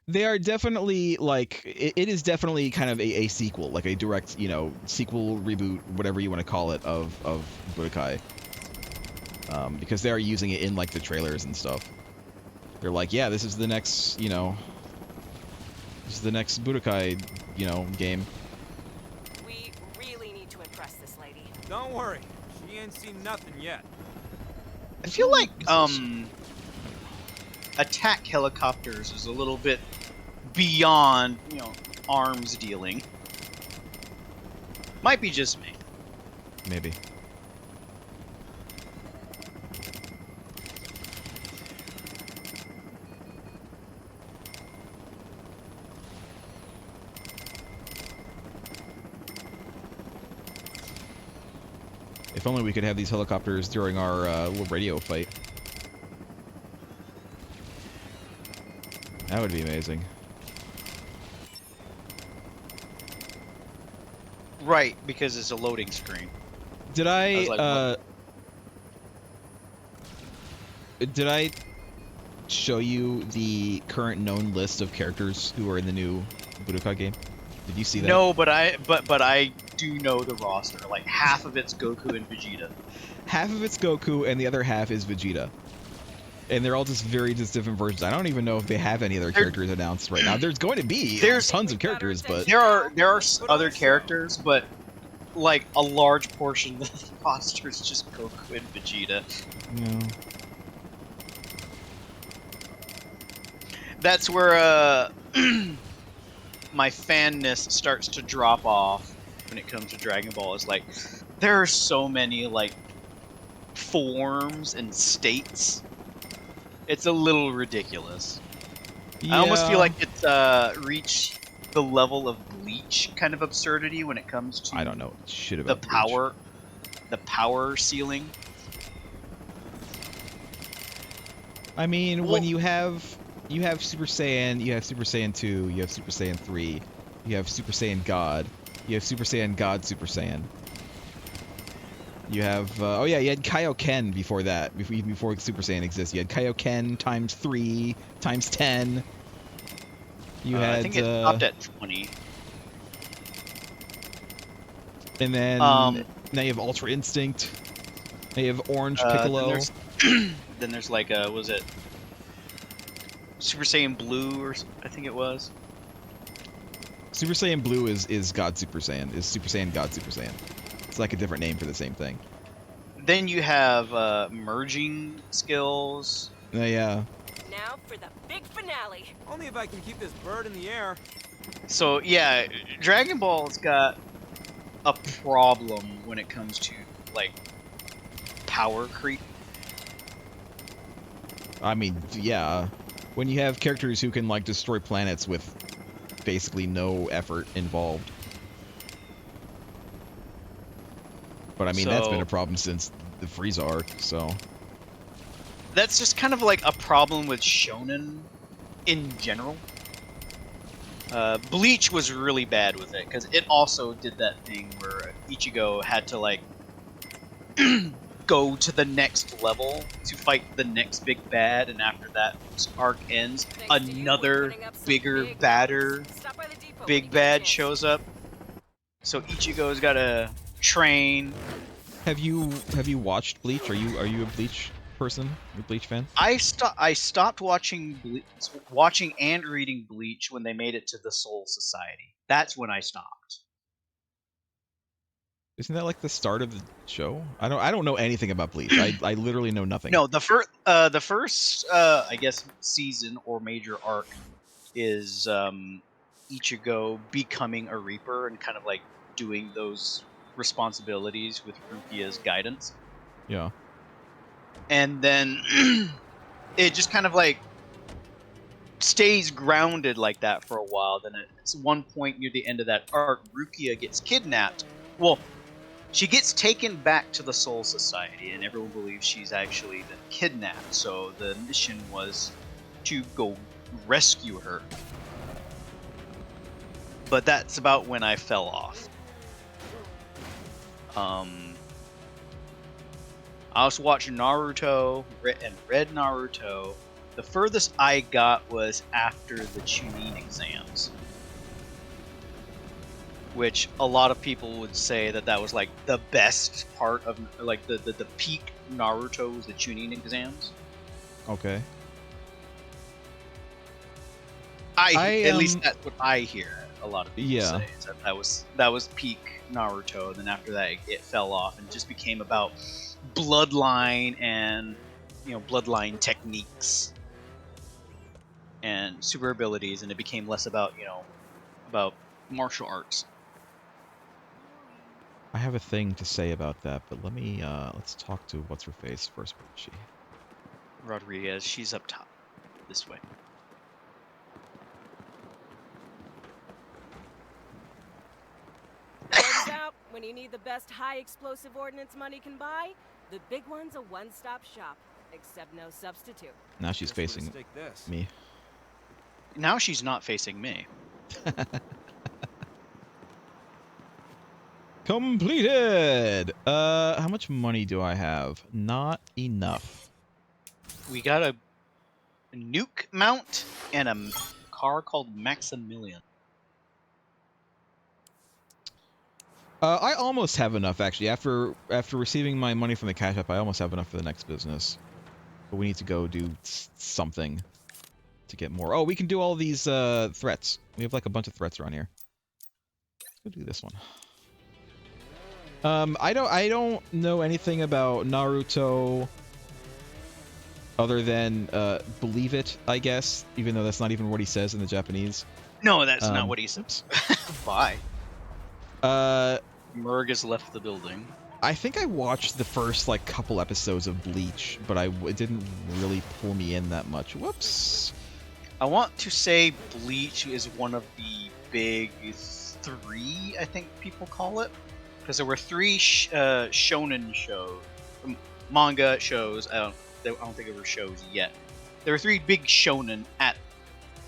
S2: They are definitely, like, it is definitely kind of a sequel, like a direct, sequel, reboot, whatever you want to call it, of Budokai. Because they are using it in, like, the trailers and stuff. They're like, yeah, this is the next, this is the next Budokai, game.
S7: We really need to impress this lady.
S8: Don't worry, she ain't seen nothing yet.
S1: I feel like attack helicopters is a little bit beyond, arms dealing. Might be just me.
S2: Maybe. If only we could have these helicopters during our little radio fight. That would be amazing.
S1: Right, because it's a loading screen.
S2: Did did I show you the current known list of characters who are in the new Budokai game? Did you see that?
S1: No, but I do know the roster. Like half of it's Goku and Vegeta.
S2: Half of it's Goku and the other half is Vegeta. And they're all just different versions. I don't even know if they have any other characters announced right now. There's going to be tons of characters, but
S1: there are other characters, but like a large portion of the roster is just Goku and Vegeta.
S2: Yeah.
S1: That's where my fanness starts to drop off when it comes to Dragon Ball. Is like there are so many like forms and states. It's a little ridiculous.
S2: Yeah.
S1: I almost feel like it's reached the level of Bleach kind of absurdity when it comes to
S2: I don't know shit about
S1: the power ceiling.
S2: I mean, when you have Super Saiyan, you have Super Saiyan 2, you have Super Saiyan 3, you have Super Saiyan God, you have Super Saiyan God Super Saiyan. You have, oh yeah, you had Kaioken before that, before Super Saiyan exists. You had Kaioken times 3, times 10. You had,
S1: I think it stopped at 20.
S2: And then, now you have Ultra Instinct. Now you have Orange Piccolo.
S1: Then there's like, was it Super Saiyan Blue, or I think it was?
S2: Super Saiyan Blue is God Super Saiyan, is Super Saiyan God Super Saiyan. It's like a different name for the same thing.
S1: Then you have merging skills.
S2: Yeah.
S7: Now for the big finale.
S8: Only if I can keep this bird in the air.
S1: So yeah, Dragon Ball's got a problem when it comes to like power creep.
S2: I mean, yeah. When you have characters who can like destroy planets with basically no effort involved. But I mean, that's been a problem since the Frieza arc, so...
S1: That's just kind of like a problem with shonen in general. Bleach was really bad with it, because it also did that thing where Ichigo had to like go to the next level to fight the next big bad, and after that arc ends, another bigger, badder big bad shows up. So Ichigo's gotta train.
S2: Have you watched Bleach? Are you a Bleach person? A Bleach fan?
S1: I stopped watching watching and reading Bleach when they made it to the Soul Society. That's when I stopped.
S2: Isn't that like the start of the show? I don't know anything about Bleach. I literally know nothing.
S1: No, the first I guess season or major arc is Ichigo becoming a Reaper and kind of like doing those responsibilities with Rukia's guidance.
S2: Yeah.
S1: And then it just kind of like stays grounded like that for a while. Then at one point near the end of that arc, Rukia gets kidnapped. Well, she gets taken back to the Soul Society, and everyone believes she's actually been kidnapped. So the mission was to go rescue her. But that's about when I fell off. I was watching Naruto and read Naruto. The furthest I got was after the Chunin exams, which a lot of people would say that was like the best part of like the peak Naruto was the Chunin exams.
S2: Okay.
S1: At least that's what I hear. A lot of people
S2: Yeah.
S1: say is that was peak Naruto. And then after that, it fell off and just became about bloodline and bloodline techniques and super abilities, and it became less about about martial arts.
S2: I have a thing to say about that, but let's talk to what's her face first. Where is she?
S1: Rodriguez, she's up top, this way.
S7: Turns out, when you need the best high explosive ordnance money can buy, the big one's a one-stop shop, except no substitute.
S2: Now she's
S8: Guess we're
S2: facing
S8: gonna stick this.
S2: me.
S1: Now she's not facing me.
S2: Completed! How much money do I have? Not enough.
S1: We got a nuke mount and a car called Maximilian.
S2: I almost have enough, actually. After receiving my money from the Cash App, I almost have enough for the next business. But we need to go do something to get more. Oh, we can do all these threats. We have like a bunch of threats around here. Let's go do this one. I don't know anything about Naruto other than believe it, I guess, even though that's not even what he says in the Japanese.
S1: No, that's not what he says. Bye. Merg has left the building.
S2: I think I watched the first like couple episodes of Bleach, but it didn't really pull me in that much. Whoops.
S1: I want to say Bleach is one of the big three, I think people call it, because there were three shonen shows, manga shows. I don't think there were shows yet. There were three big shonen at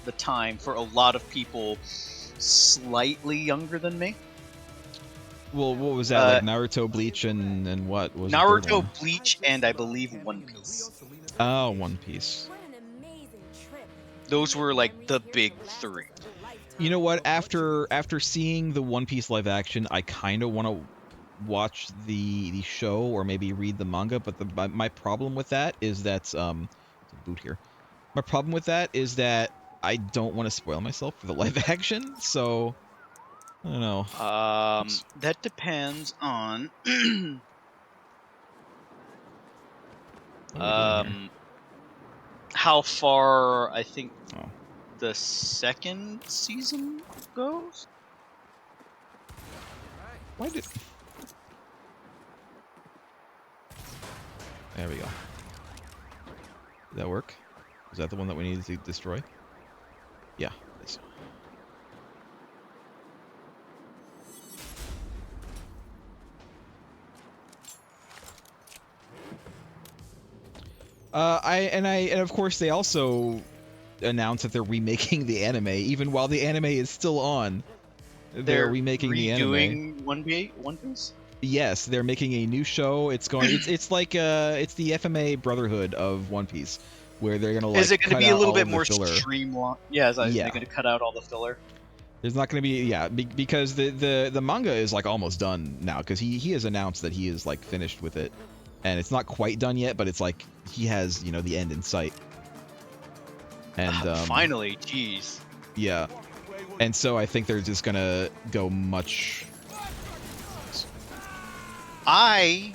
S1: the time for a lot of people slightly younger than me.
S2: Well, what was that? Like Naruto, Bleach, and what was
S1: Naruto, Bleach, and I believe One Piece.
S2: Oh, One Piece.
S6: What an amazing trip.
S1: Those were like the big three.
S2: You know what? After seeing the One Piece live action, I kind of want to watch the show or maybe read the manga. But my problem with that is that boot here. My problem with that is that I don't want to spoil myself for the live action. So I don't know.
S1: That depends on how far I think the second season goes.
S2: Why did? There we go. Did that work? Is that the one that we needed to destroy? Yeah. It is. And of course they also announced that they're remaking the anime, even while the anime is still on. They're remaking the anime.
S1: Redoing One Piece?
S2: Yes, they're making a new show. It's going. It's like it's the FMA Brotherhood of One Piece, where they're gonna like.
S1: Is it going to be a little bit more
S2: filler.
S1: streamlined? Yeah, they're going to cut out all the filler.
S2: There's not going to be because the manga is like almost done now because he has announced that he is like finished with it, and it's not quite done yet, but it's like he has the end in sight. And
S1: finally, jeez.
S2: Yeah, and so I think they're just gonna go much.
S1: I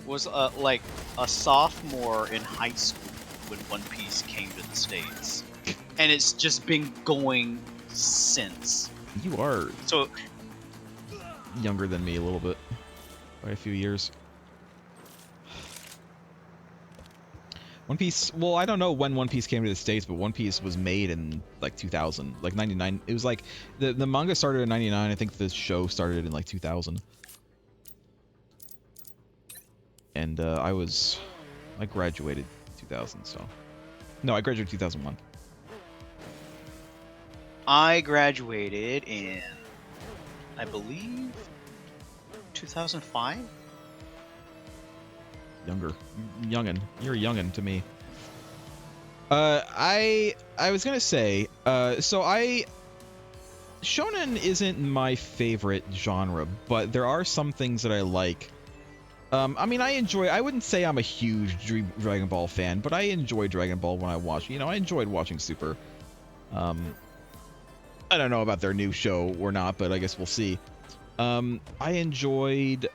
S1: was like a sophomore in high school when One Piece came to the States, and it's just been going since.
S2: You are
S1: So
S2: younger than me a little bit, by a few years. One Piece, well, I don't know when One Piece came to the States, but One Piece was made in like 2000, like 99. It was like the manga started in 99. I think the show started in like 2000. And I graduated 2000, so. No, I graduated 2001.
S1: I graduated in, I believe, 2005.
S2: Youngin. You're a youngin to me. I was gonna say, shonen isn't my favorite genre, but there are some things that I like. I mean, I wouldn't say I'm a huge Dragon Ball fan, but I enjoy Dragon Ball when I watch. You know, I enjoyed watching Super. I don't know about their new show or not, but I guess we'll see. I enjoyed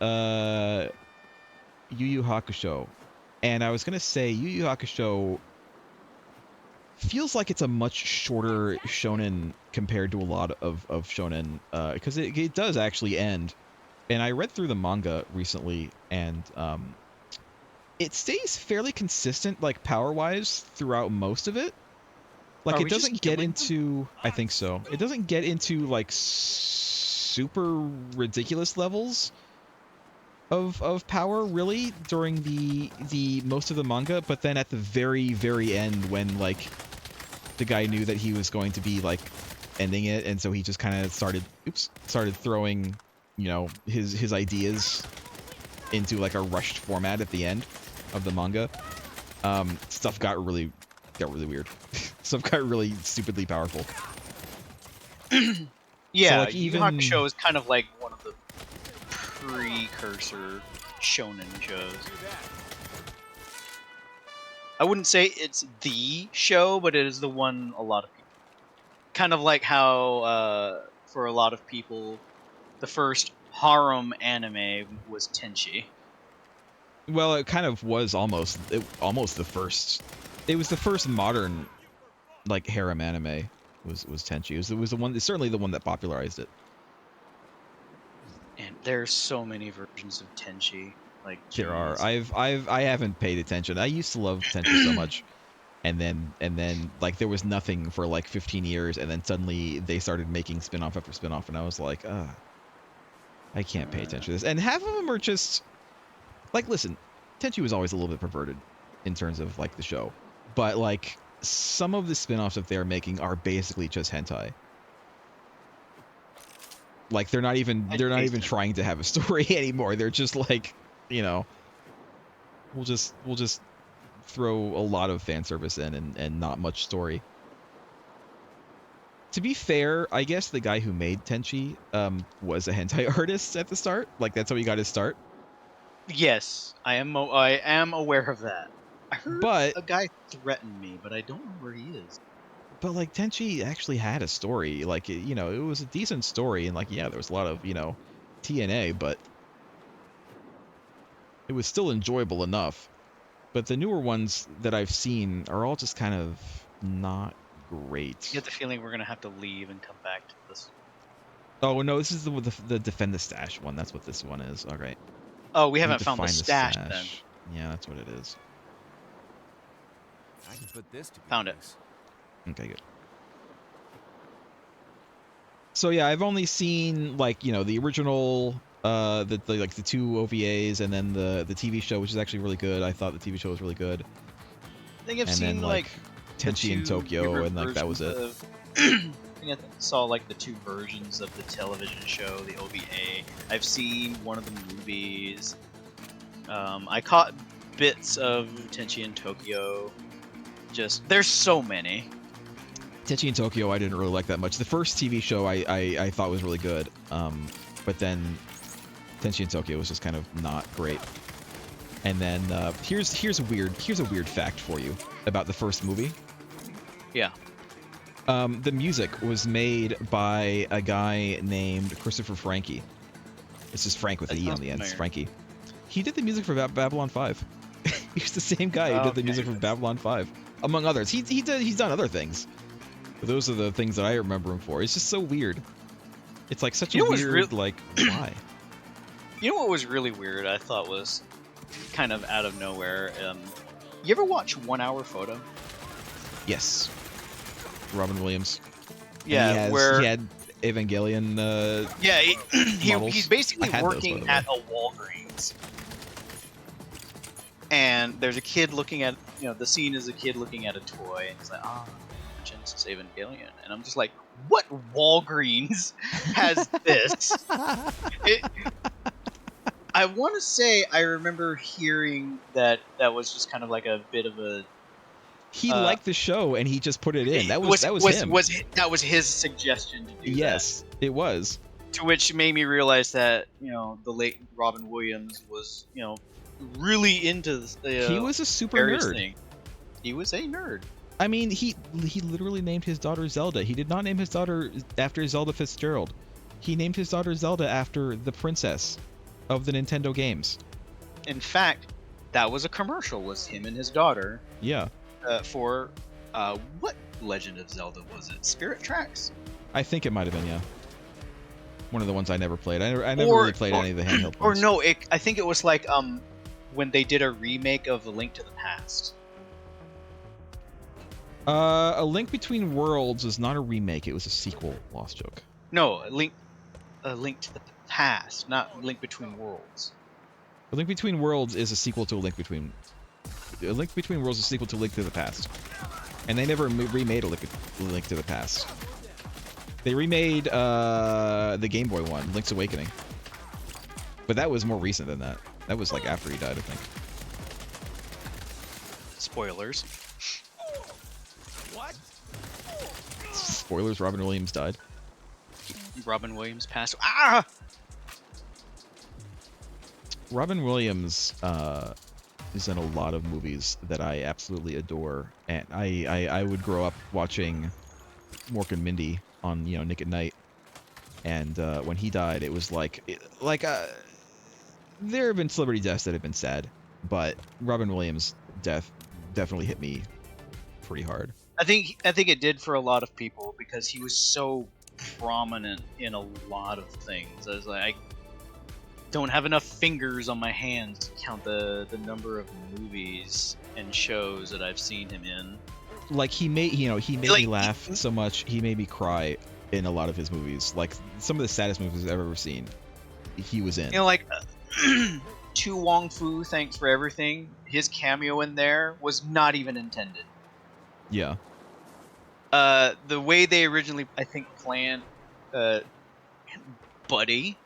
S2: Yu Yu Hakusho, and I was gonna say Yu Yu Hakusho feels like it's a much shorter shonen compared to a lot of shonen, because it does actually end. And I read through the manga recently, and it stays fairly consistent, like power-wise, throughout most of it. Like it doesn't get into, I think so. It doesn't get into like super ridiculous levels of power really during the most of the manga, but then at the very, very end, when like the guy knew that he was going to be like ending it, and so he just kind of started throwing, you know, his ideas into like a rushed format at the end of the manga. Stuff got really weird. Stuff got really stupidly powerful.
S1: Yeah,
S2: so, like,
S1: Yu Yu Hakusho is kind of like one of the precursor shonen shows. I wouldn't say it's the show, but it is the one a lot of people. Kind of like how, for a lot of people, the first harem anime was Tenchi.
S2: Well, it kind of was almost the first. It was the first modern, like, harem anime. Was Tenchi? It was the one. Certainly the one that popularized it.
S1: And there's so many versions of Tenchi. Like
S2: there are. I haven't paid attention. I used to love Tenchi so much, and then like there was nothing for like 15 years, and then suddenly they started making spin-off after spin-off, and I was like, I can't pay attention to this. And half of them are just like, listen, Tenchi was always a little bit perverted in terms of like the show, but like some of the spin-offs that they're making are basically just hentai. Like they're not even trying to have a story anymore. They're just like, you know, we'll just throw a lot of fan service in and not much story. To be fair, I guess the guy who made Tenchi was a hentai artist at the start. Like that's how he got his start.
S1: Yes, I am aware of that. I heard
S2: but
S1: a guy threatened me, but I don't know where he is.
S2: But like Tenchi actually had a story. Like you know, it was a decent story, and like yeah, there was a lot of, you know, TNA, but it was still enjoyable enough. But the newer ones that I've seen are all just kind of not great.
S1: I get the feeling we're gonna have to leave and come back to this.
S2: Oh no, this is the Defend the Stash one. That's what this one is. All right.
S1: Oh, we haven't found the stash then.
S2: Yeah, that's what it is.
S3: I can put this to
S1: Found it.
S3: use.
S2: Okay, good. So yeah, I've only seen like, you know, the original, the like the 2 OVAs, and then the TV show, which is actually really good. I thought the TV show was really good.
S1: I think I've
S2: and
S1: seen
S2: then, like Tenchi in Tokyo, and like that was it.
S1: I think I saw like the 2 versions of the television show, the OVA. I've seen one of the movies. I caught bits of Tenchi in Tokyo. Just there's so many.
S2: Tenchi in Tokyo I didn't really like that much. The first TV show I thought was really good, but then Tenchi in Tokyo was just kind of not great. And then here's a weird fact for you about the first movie.
S1: Yeah.
S2: The music was made by a guy named Christopher Franke. This is Frank with an E on the end. It's Frankie. He did the music for Babylon 5. He's the same guy who did the music for Babylon 5, among others. He's done other things. But those are the things that I remember him for. It's just so weird. It's like such a weird, like, why?
S1: You know what was really weird? I thought was kind of out of nowhere. You ever watch 1 Hour Photo?
S2: Yes. Robin Williams.
S1: Yeah,
S2: he had Evangelion.
S1: He's basically working at a Walgreens, and there's a kid looking at, the scene is a kid looking at a toy, and he's like, Genesis Evangelion, and I'm just like, what Walgreens has this? I want to say I remember hearing that was just kind of like a bit of a.
S2: He liked the show and he just put it in. That was him.
S1: That was his suggestion to do that.
S2: Yes, it was.
S1: To which made me realize that the late Robin Williams was really into the.
S2: He was a super nerd.
S1: Thing. He was a nerd.
S2: I mean, he literally named his daughter Zelda. He did not name his daughter after Zelda Fitzgerald. He named his daughter Zelda after the princess of the Nintendo games.
S1: In fact, that was a commercial. Was him and his daughter.
S2: Yeah.
S1: For what Legend of Zelda was it? Spirit Tracks?
S2: I think it might have been, yeah. One of the ones I never played. I never really played any of the handheld ones.
S1: Or no, I think it was like when they did a remake of A Link to the Past.
S2: A Link Between Worlds is not a remake. It was a sequel. Lost joke.
S1: No, A Link to the Past, not Link Between Worlds.
S2: A Link Between Worlds is a sequel to A Link Between Worlds is a sequel to Link to the Past. And they never remade A Link to the Past. They remade the Game Boy one, Link's Awakening. But that was more recent than that. That was like after he died, I think.
S1: Spoilers.
S3: What?
S2: Spoilers, Robin Williams died.
S1: Robin Williams passed. Ah!
S2: Robin Williams is in a lot of movies that I absolutely adore, and I would grow up watching Mork and Mindy on Nick at Night, and when he died, it was there have been celebrity deaths that have been sad, but Robin Williams' death definitely hit me pretty hard.
S1: I think it did for a lot of people because he was so prominent in a lot of things. I was like, I don't have enough fingers on my hands to count the number of movies and shows that I've seen him in.
S2: Like he made me laugh so much. He made me cry in a lot of his movies. Like some of the saddest movies I've ever seen, he was in.
S1: To Wong Fu, Thanks for Everything. His cameo in there was not even intended.
S2: Yeah.
S1: The way they originally, I think, planned, Buddy.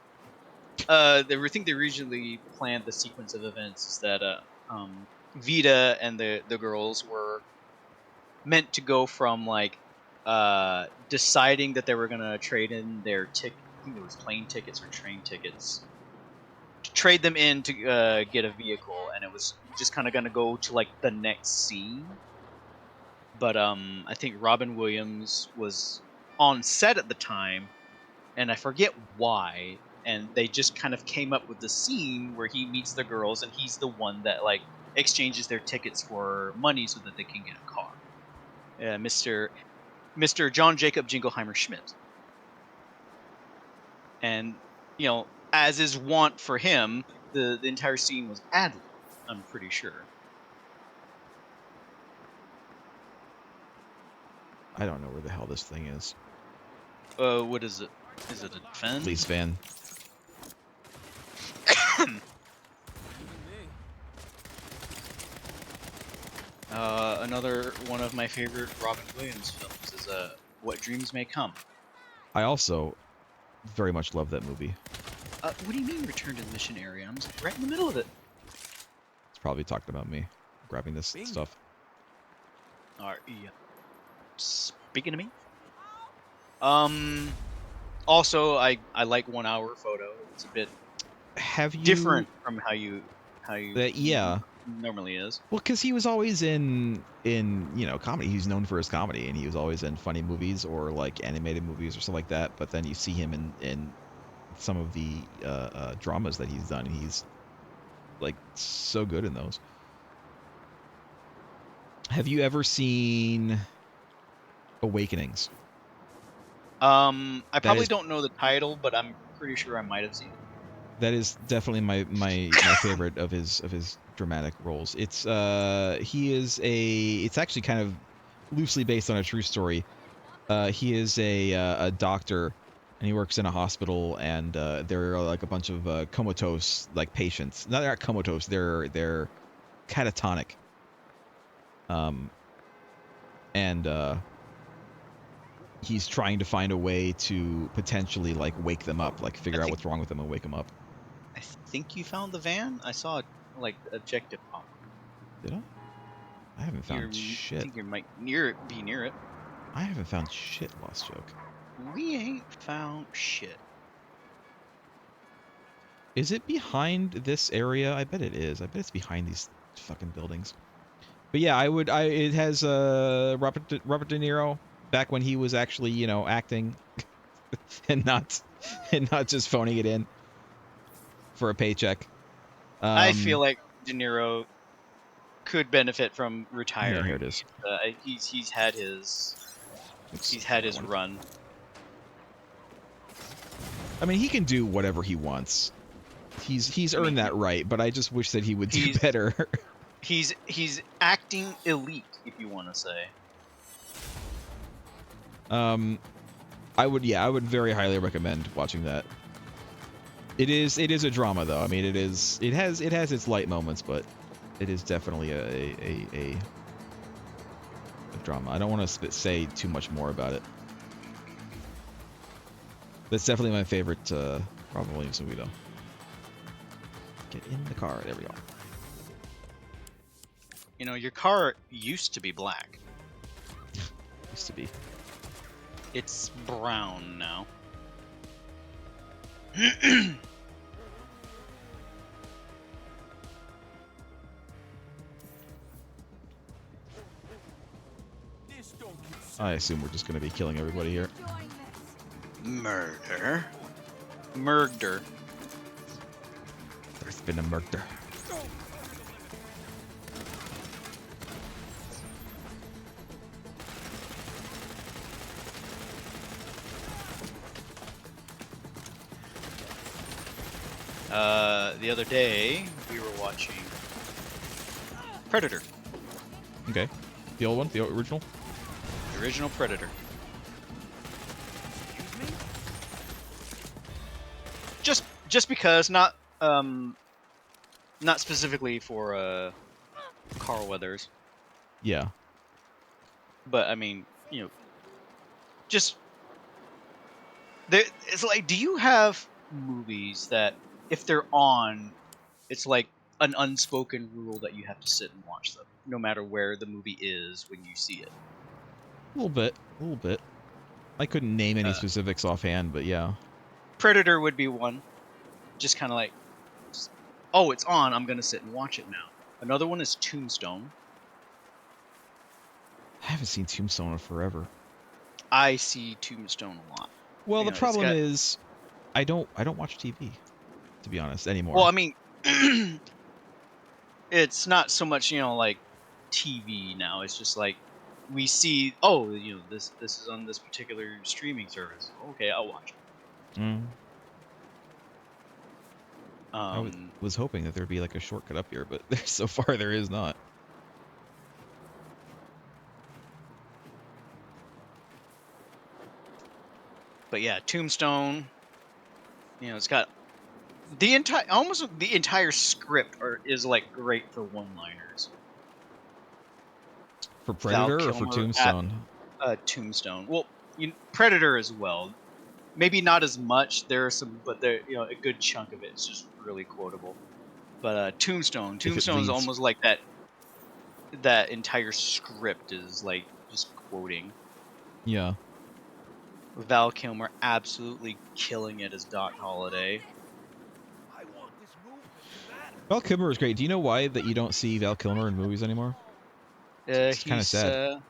S1: I think they originally planned the sequence of events is that Vita and the girls were meant to go from deciding that they were gonna trade in their I think it was plane tickets or train tickets, to trade them in to get a vehicle, and it was just kind of gonna go to the next scene. But I think Robin Williams was on set at the time, and I forget why. And they just kind of came up with the scene where he meets the girls, and he's the one that exchanges their tickets for money so that they can get a car. Mr. John Jacob Jingleheimer Schmidt. And as is wont for him, the entire scene was ad-lib, I'm pretty sure.
S2: I don't know where the hell this thing is.
S1: What is it? Is it a fan?
S2: Police van.
S1: Another one of my favorite Robin Williams films is What Dreams May Come.
S2: I also very much love that movie.
S1: What do you mean Return to the Mission Area? I'm right in the middle of it.
S2: It's probably talking about me grabbing this stuff.
S1: Alright, yeah. Speaking to me. Also, I like 1 Hour Photo. It's a bit different from how you
S2: yeah
S1: normally is.
S2: Well, because he was always in comedy. He's known for his comedy, and he was always in funny movies or animated movies or something like that. But then you see him in some of the dramas that he's done, and he's like so good in those. Have you ever seen Awakenings?
S1: I probably
S2: is-
S1: don't know the title, but I'm pretty sure I might have seen it.
S2: That is definitely my favorite of his dramatic roles. It's it's actually kind of loosely based on a true story. He is a doctor, and he works in a hospital, and there are like a bunch of comatose like patients. No, they're not comatose. They're catatonic. And he's trying to find a way to potentially like wake them up, like figure out what's wrong with them and wake them up.
S1: I think you found the van. I saw like objective pop.
S2: Did I? I haven't found shit.
S1: I think you might be near it.
S2: I haven't found shit, Lost Joke.
S1: We ain't found shit.
S2: Is it behind this area? I bet it is. I bet it's behind these fucking buildings. But yeah, it has Robert De Niro back when he was actually, you know, acting and not just phoning it in for a paycheck.
S1: I feel like De Niro could benefit from retiring.
S2: Yeah, here it is.
S1: He's had his run.
S2: I mean, he can do whatever he wants. He's earned that right, but I just wish that he would do better.
S1: He's acting elite, if you want to say.
S2: I would very highly recommend watching that. It is a drama though. I mean, it has its light moments, but it is definitely a drama. I don't want to say too much more about it. That's definitely my favorite Robin Williams movie though. Get in the car. There we go.
S1: You know, your car used to be black.
S2: Used to be.
S1: It's brown now.
S2: I assume we're just going to be killing everybody here.
S1: Murder.
S2: There's been a murder.
S1: The other day we were watching Predator.
S2: Okay. The old one? The original?
S1: The original Predator. Just because, not specifically for Carl Weathers.
S2: Yeah.
S1: But I mean, you know, just it's like, do you have movies that if they're on, it's like an unspoken rule that you have to sit and watch them, no matter where the movie is when you see it?
S2: A little bit. I couldn't name any specifics offhand, but yeah.
S1: Predator would be one. Just kind of like, oh, it's on, I'm going to sit and watch it now. Another one is Tombstone.
S2: I haven't seen Tombstone in forever.
S1: I see Tombstone a lot.
S2: Well, the problem is I don't watch TV, to be honest, anymore.
S1: Well, I mean, it's not so much, you know, like TV now. It's just like we see, oh, you know, this is on this particular streaming service. Okay, I'll watch it.
S2: I was hoping that there'd be like a shortcut up here, but so far there is not.
S1: But yeah, Tombstone. You know, it's got almost the entire script is like great for one-liners.
S2: For Predator or for Tombstone?
S1: Tombstone. Well, Predator as well. Maybe not as much. There are some, but there, you know, a good chunk of it is just really quotable. But Tombstone is almost like that. That entire script is like just quoting.
S2: Yeah.
S1: Val Kilmer absolutely killing it as Doc Holliday.
S2: Val Kilmer is great. Do you know why that you don't see Val Kilmer in movies anymore? It's kind of sad.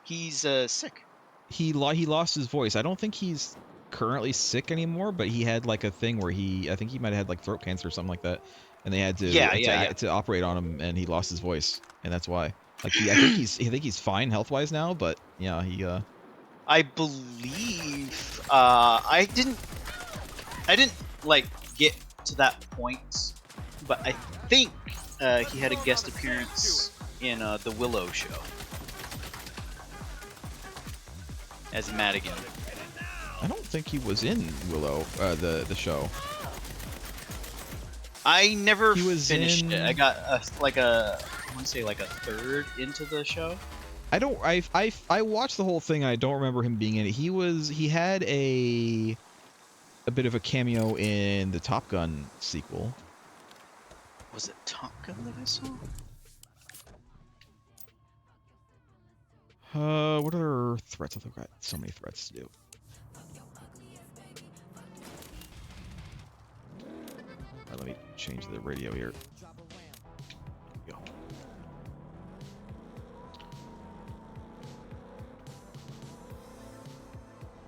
S1: He's sick.
S2: He lost his voice. I don't think he's currently sick anymore, but he had like a thing where I think he might have had like throat cancer or something like that. and they had to to operate on him, and he lost his voice, and that's why. Like I think he's fine health wise now, but yeah, he.
S1: I believe I didn't like get to that point, but I think he had a guest appearance in the Willow show as Madigan.
S2: I don't think he was in Willow, the show.
S1: I never finished
S2: in...
S1: it. I got I want to say like a third into the show.
S2: I watched the whole thing. And I don't remember him being in it. He had a bit of a cameo in the Top Gun sequel.
S1: Was it Top Gun that I saw?
S2: What other threats? I've got so many threats to do. Let me change the radio here. Go.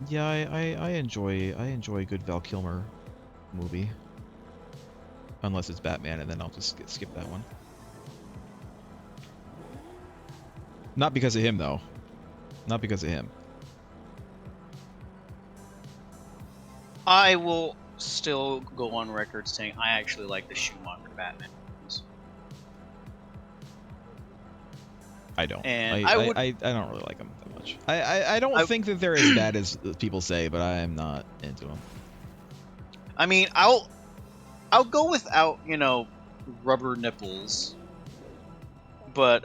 S2: Yeah, I enjoy a good Val Kilmer movie. Unless it's Batman, and then I'll just skip that one. Not because of him, though. Not because of him.
S1: I will still go on record saying I actually like the Schumacher Batman movies.
S2: I don't.
S1: And
S2: I don't really like them that much. I don't think that they're as bad as people say, but I am not into them.
S1: I mean, I'll go without, you know, rubber nipples. But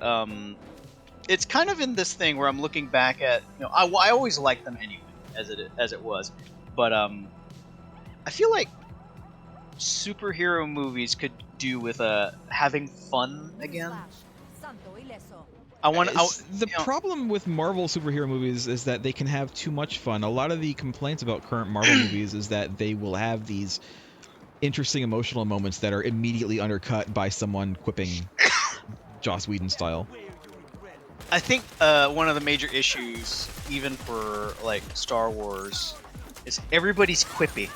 S1: it's kind of in this thing where I'm looking back at, you know, I always liked them anyway, as it was. But I feel like superhero movies could do with having fun again.
S2: The problem with Marvel superhero movies is that they can have too much fun. A lot of the complaints about current Marvel movies is that they will have these interesting emotional moments that are immediately undercut by someone quipping Joss Whedon style.
S1: I think one of the major issues, even for like Star Wars, is everybody's quippy.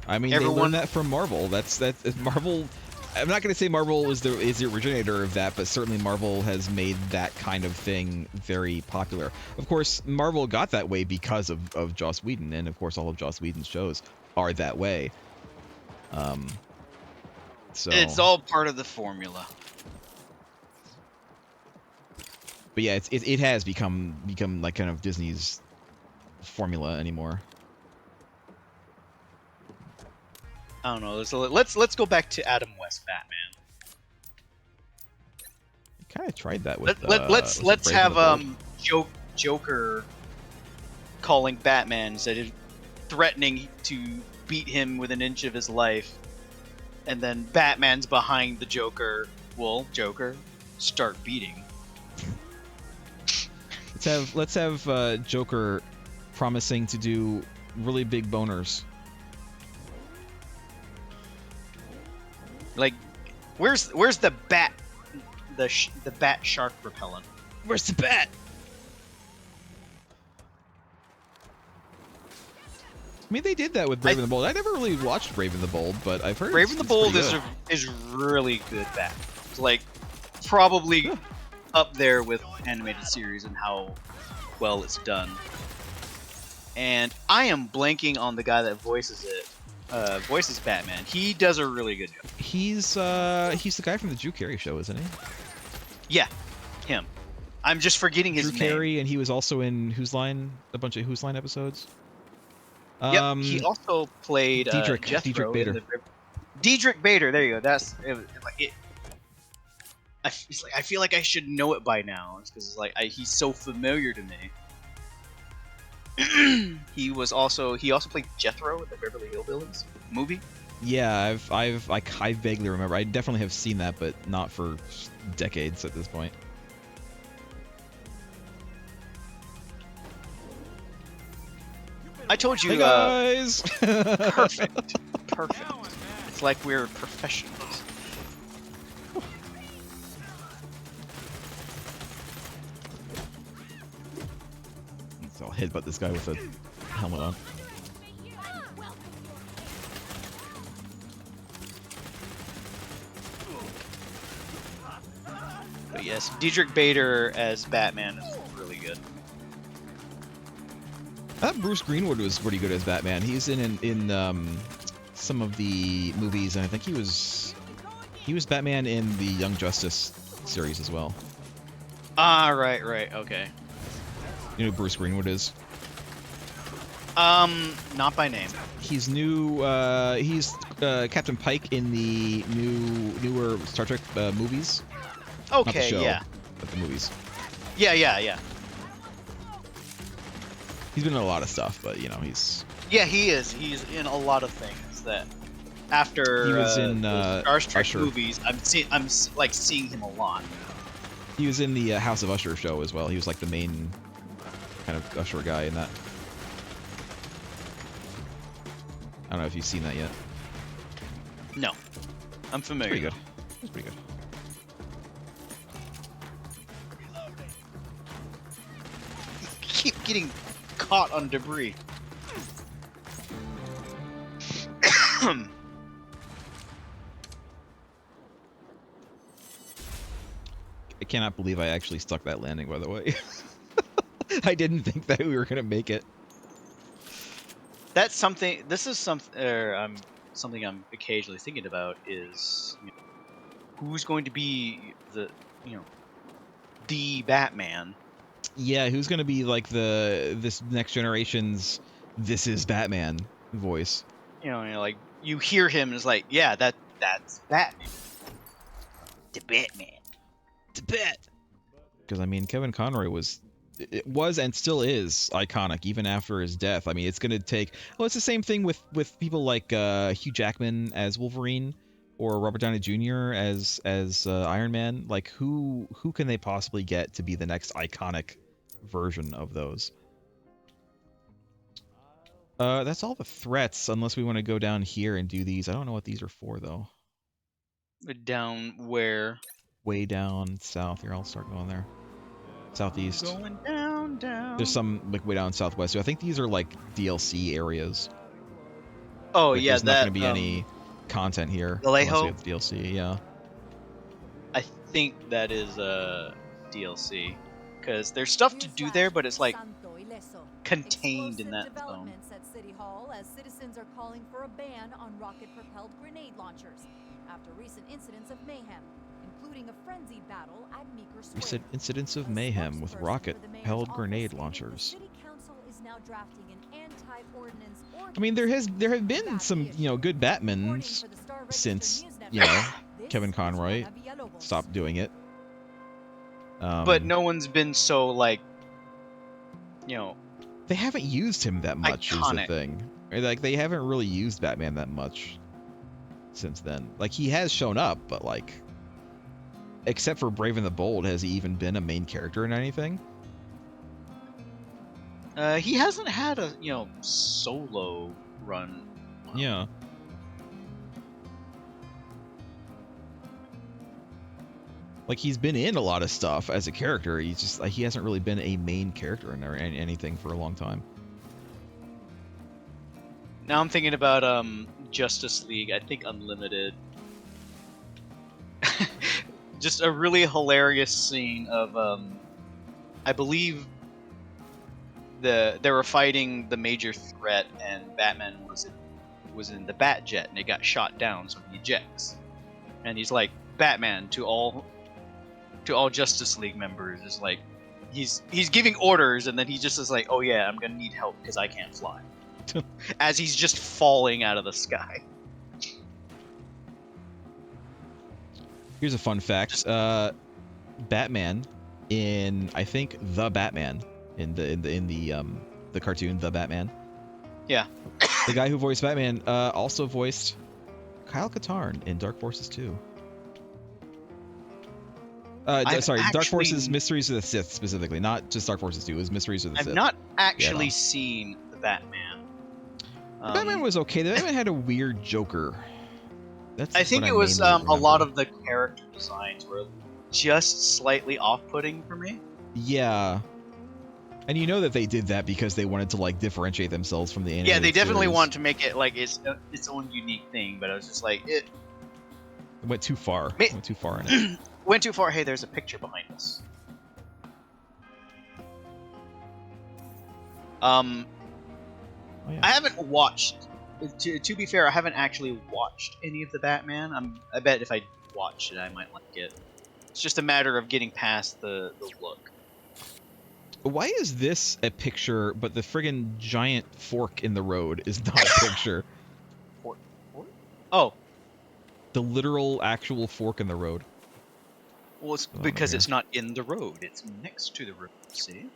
S2: I mean, they learned that from Marvel. That's Marvel. I'm not going to say Marvel is the originator of that, but certainly Marvel has made that kind of thing very popular. Of course, Marvel got that way because of Joss Whedon, and of course all of Joss Whedon's shows are that way. So
S1: it's all part of the formula.
S2: But yeah, it has become like kind of Disney's formula anymore.
S1: I don't know. Let's go back to Adam West Batman.
S2: I kind of tried that with.
S1: Let's have Joker calling Batman instead of threatening to beat him with an inch of his life, and then Batman's behind the Joker. Well, Joker, start beating.
S2: Let's have Joker promising to do really big boners.
S1: Like, where's the bat? The bat shark repellent. Where's the bat?
S2: I mean, they did that with Brave and the Bold. I never really watched Brave and the Bold, but I've heard
S1: Brave and the Bold is really good bat. It's like probably up there with animated series and how well it's done. And I am blanking on the guy that voices Batman. He does a really good job.
S2: He's the guy from the Drew Carey show, isn't he?
S1: Yeah, him. I'm just forgetting his name.
S2: Drew Carey, and he was also in Whose Line, a bunch of Whose Line episodes.
S1: Yep, he also played Jethro
S2: Bader.
S1: Diedrich Bader. There you go. That's it. I feel like I should know it by now. It's because he's so familiar to me. He also played Jethro in the Beverly Hillbillies movie.
S2: Yeah, I vaguely remember. I definitely have seen that, but not for decades at this point.
S1: I told you,
S2: hey guys.
S1: Perfect. It's like we're professionals.
S2: So I'll headbutt this guy with a helmet on.
S1: yes, Diedrich Bader as Batman is really good.
S2: I thought Bruce Greenwood was pretty good as Batman. He's in some of the movies, and I think he was Batman in the Young Justice series as well.
S1: Ah, right, okay.
S2: You know who Bruce Greenwood is?
S1: Not by name.
S2: He's new. He's Captain Pike in the newer Star Trek movies. Not the
S1: Okay,
S2: show,
S1: yeah.
S2: but the movies.
S1: Yeah.
S2: He's been in a lot of stuff, but you know he's.
S1: Yeah, he is. He's in a lot of things that after
S2: He was in
S1: the Star Trek
S2: Usher.
S1: movies, I'm like seeing him a lot.
S2: He was in the House of Usher show as well. He was like the main kind of Usher guy in that. I don't know if you've seen that yet.
S1: No, I'm familiar.
S2: Pretty good. It's pretty good.
S1: Keep getting caught on debris.
S2: I cannot believe I actually stuck that landing, by the way. I didn't think that we were going to make it.
S1: That's something. This is something. Something I'm occasionally thinking about is who's going to be the the Batman.
S2: Yeah, who's going to be like this next generation's "This is Batman" voice?
S1: Like you hear him and it's like, yeah, that's Batman. The Batman.
S2: The Bat. Because I mean, Kevin Conroy was and still is iconic even after his death. I mean, it's going to take. Well, it's the same thing with people like Hugh Jackman as Wolverine or Robert Downey Jr. as Iron Man. Like, who can they possibly get to be the next iconic version of those? That's all the threats, unless we want to go down here and do these. I don't know what these are for, though.
S1: Down where?
S2: Way down south. Here, I'll start going there. Southeast.
S1: Going down.
S2: There's some like way down southwest. So I think these are like DLC areas.
S1: Oh
S2: like,
S1: yeah,
S2: there's not going to be any content here. Unless we have the DLC, yeah.
S1: I think that is DLC because there's stuff to do there, but it's like contained in that zone.
S6: At City Hall as citizens are calling for a ban on rocket-propelled grenade launchers after recent incidents of mayhem, including a frenzied battle at Meeker Square.
S2: Recent incidents of mayhem with rocket-propelled grenade launchers. I mean, there have been some good Batmans since Kevin Conroy stopped doing it.
S1: But no one's been so like
S2: they haven't used him that much.
S1: Iconic.
S2: Is the thing. Like they haven't really used Batman that much since then. Like he has shown up, but like except for Brave and the Bold, has he even been a main character in anything?
S1: He hasn't had a solo run.
S2: Yeah. Like he's been in a lot of stuff as a character. He's just like he hasn't really been a main character in anything for a long time.
S1: Now I'm thinking about Justice League. I think Unlimited. Just a really hilarious scene of I believe they were fighting the major threat and Batman was in the Batjet and it got shot down, so he ejects. And he's like, Batman to all Justice League members is like he's giving orders and then he just is like, oh yeah, I'm gonna need help because I can't fly. As he's just falling out of the sky.
S2: Here's a fun fact. Batman in I think The Batman in the cartoon The Batman.
S1: Yeah.
S2: The guy who voiced Batman also voiced Kyle Katarn in Dark Forces 2. Dark Forces Mysteries of the Sith specifically, not just Dark Forces 2. It was Mysteries of the Sith.
S1: I've not actually seen the Batman.
S2: The Batman was okay. The Batman had a weird Joker.
S1: I think it was a lot of the character designs were just slightly off-putting for me.
S2: Yeah. And you know that they did that because they wanted to like differentiate themselves from the animated
S1: Yeah, they definitely
S2: series.
S1: wanted to make it like its own unique thing, but I was just like it
S2: went too far. It went too far in it.
S1: went too far. Hey, there's a picture behind us.
S2: Oh, yeah.
S1: I haven't watched. To be fair, I haven't actually watched any of the Batman. I bet if I watched it, I might like it. It's just a matter of getting past the look.
S2: Why is this a picture, but the friggin' giant fork in the road is not a picture?
S1: Fork? Oh,
S2: The literal, actual fork in the road.
S1: well, it's
S2: Oh,
S1: because
S2: here.
S1: it's not in the road. It's next to the road. See?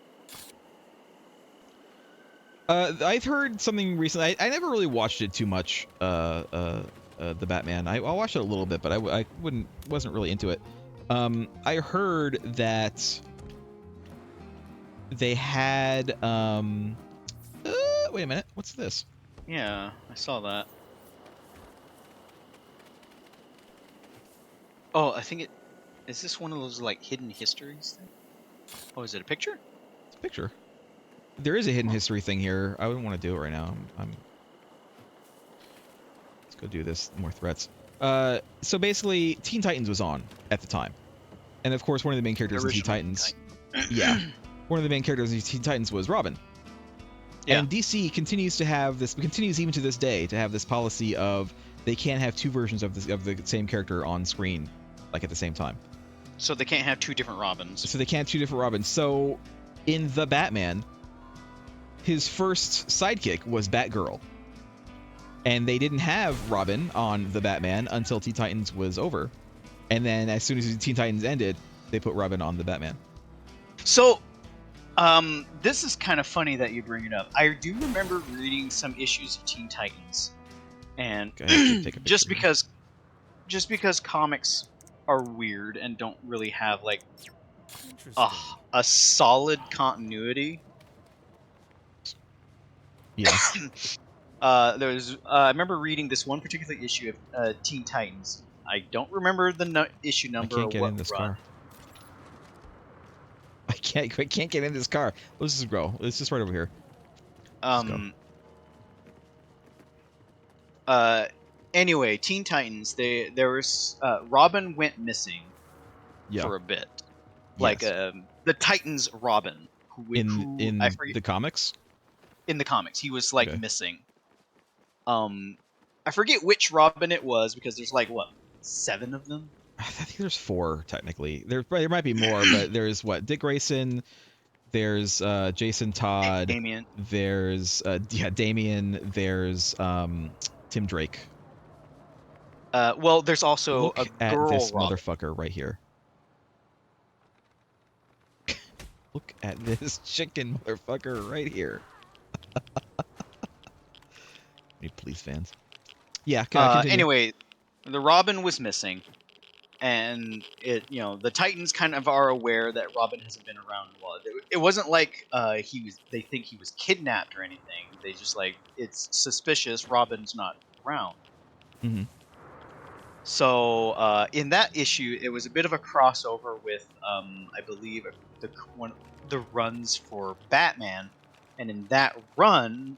S2: I've heard something recently. I never really watched it too much. The Batman. I watched it a little bit, but I wasn't really into it. I heard that they had wait a minute. What's this?
S1: Yeah, I saw that. Oh, I think it is. This one of those like hidden histories thing? Oh, is it a picture?
S2: It's a picture. There is a hidden history thing here. I wouldn't want to do it right now. Let's go do this. More threats. So basically, Teen Titans was on at the time, and of course, one of the main characters in Teen Titans. Yeah, one of the main characters in Teen Titans was Robin.
S1: Yeah.
S2: And DC continues to have this. Continues even to this day to have this policy of they can't have two versions of the same character on screen, like at the same time.
S1: So they can't have two different Robins.
S2: So they can't have two different Robins. So in the Batman, his first sidekick was Batgirl. And they didn't have Robin on the Batman until Teen Titans was over. And then as soon as Teen Titans ended, they put Robin on the Batman.
S1: So, this is kind of funny that you bring it up. I do remember reading some issues of Teen Titans, and
S2: Okay, take a
S1: just
S2: picture
S1: because comics are weird and don't really have like
S8: Interesting.
S1: a solid continuity.
S2: Yeah.
S1: I remember reading this one particular issue of Teen Titans. I don't remember the issue
S2: I
S1: number
S2: can't
S1: or
S2: get
S1: what
S2: in this
S1: run.
S2: car. I can't get in this car. Let's just go. It's just right over here.
S1: Anyway, Teen Titans. There was Robin went missing
S2: Yeah.
S1: for a bit, like
S2: Yes.
S1: the Titans Robin
S2: in
S1: I forget,
S2: the comics.
S1: in the comics he was like
S2: Okay.
S1: missing. I forget which Robin it was because there's like what 7 of them.
S2: I think there's 4 technically. There might be more, but there's what Dick Grayson. There's Jason Todd.
S1: Damien.
S2: There's Damien. There's Tim Drake.
S1: Well, there's also
S2: Look
S1: a
S2: at
S1: girl
S2: this
S1: Robin.
S2: motherfucker right here. Look at this chicken motherfucker right here. Need police fans. Yeah. Continue.
S1: Anyway, the Robin was missing, and the Titans kind of are aware that Robin hasn't been around a while. It wasn't like they think he was kidnapped or anything. They just like it's suspicious Robin's not around.
S2: Mm-hmm.
S1: So in that issue, it was a bit of a crossover with I believe the runs for Batman, and in that run,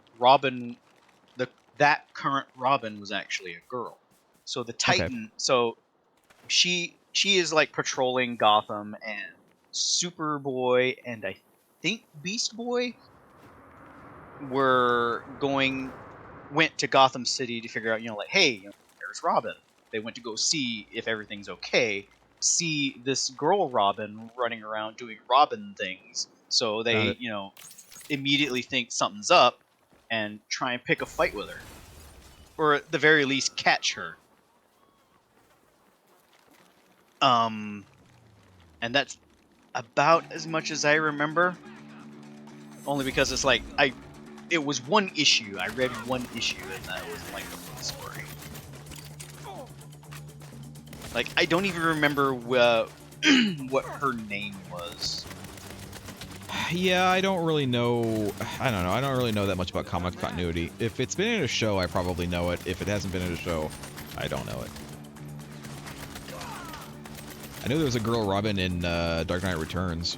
S1: that current Robin was actually a girl. So the Titan, so she is like patrolling Gotham, and Superboy and I think Beast Boy went to Gotham City to figure out, like, hey, there's Robin. They went to go see if everything's okay. See this girl Robin running around doing Robin things. So they, immediately think something's up and try and pick a fight with her. Or at the very least, catch her. And that's about as much as I remember. Only because it's like, it was one issue. I read one issue and that was like the full story. Like, I don't even remember what her name was.
S2: Yeah, I don't really know. I don't know. I don't really know that much about comic continuity. If it's been in a show, I probably know it. If it hasn't been in a show, I don't know it. I know there was a girl Robin in Dark Knight Returns.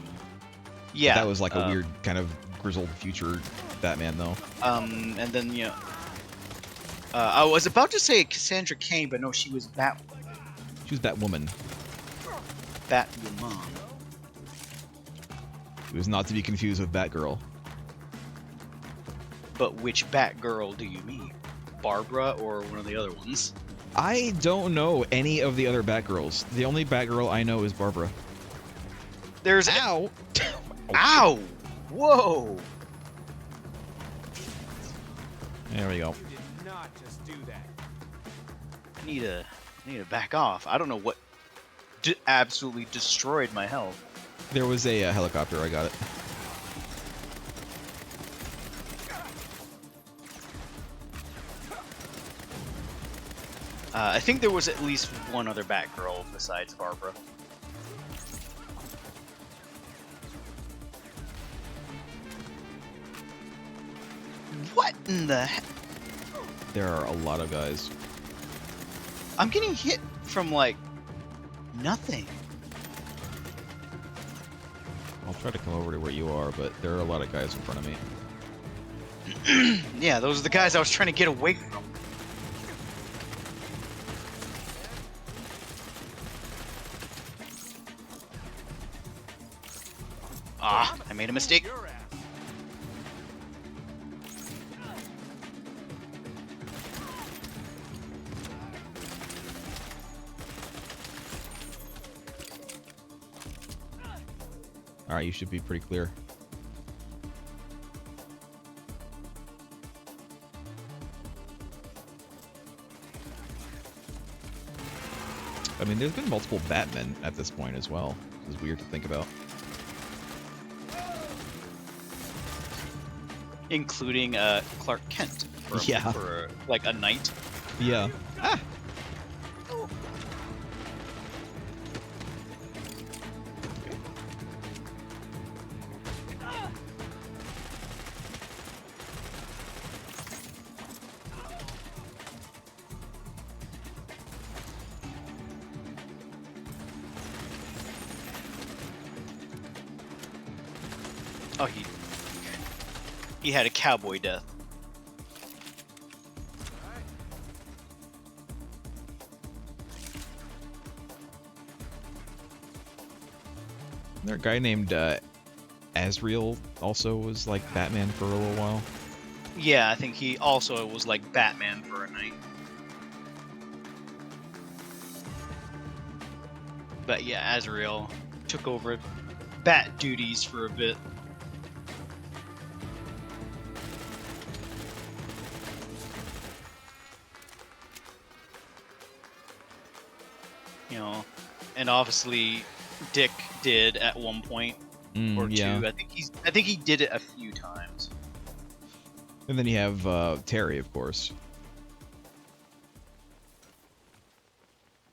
S1: Yeah.
S2: But that was like a weird kind of grizzled future Batman, though.
S1: And then, I was about to say Cassandra Cain, but no, she was Batwoman.
S2: She was Batwoman.
S1: Batwoman.
S2: It was not to be confused with Batgirl.
S1: But which Batgirl do you mean? Barbara or one of the other ones?
S2: I don't know any of the other Batgirls. The only Batgirl I know is Barbara.
S1: There's
S2: Ow!
S1: Ow! Whoa!
S2: There we go.
S8: You did not just do that.
S1: I need to back off. I don't know what absolutely destroyed my health.
S2: There was a helicopter. I got it.
S1: I think there was at least one other Batgirl besides Barbara. What in the heck?
S2: There are a lot of guys.
S1: I'm getting hit from, like, nothing.
S2: I'll try to come over to where you are, but there are a lot of guys in front of me.
S1: Yeah, those are the guys I was trying to get away from. Ah, I made a mistake.
S8: Your ass.
S2: Alright, you should be pretty clear. I mean, there's been multiple Batmen at this point as well. This is weird to think about.
S1: Including Clark Kent
S2: Yeah.
S1: for like a night.
S2: Yeah. Ah!
S1: Oh, he had a cowboy death.
S2: There a guy named Azrael also was like Batman for a little while.
S1: Yeah, I think he also was like Batman for a night. But yeah, Azrael took over Bat duties for a bit. You know, and obviously Dick did at one point or two.
S2: Yeah.
S1: I think he did it a few times.
S2: And then you have Terry, of course.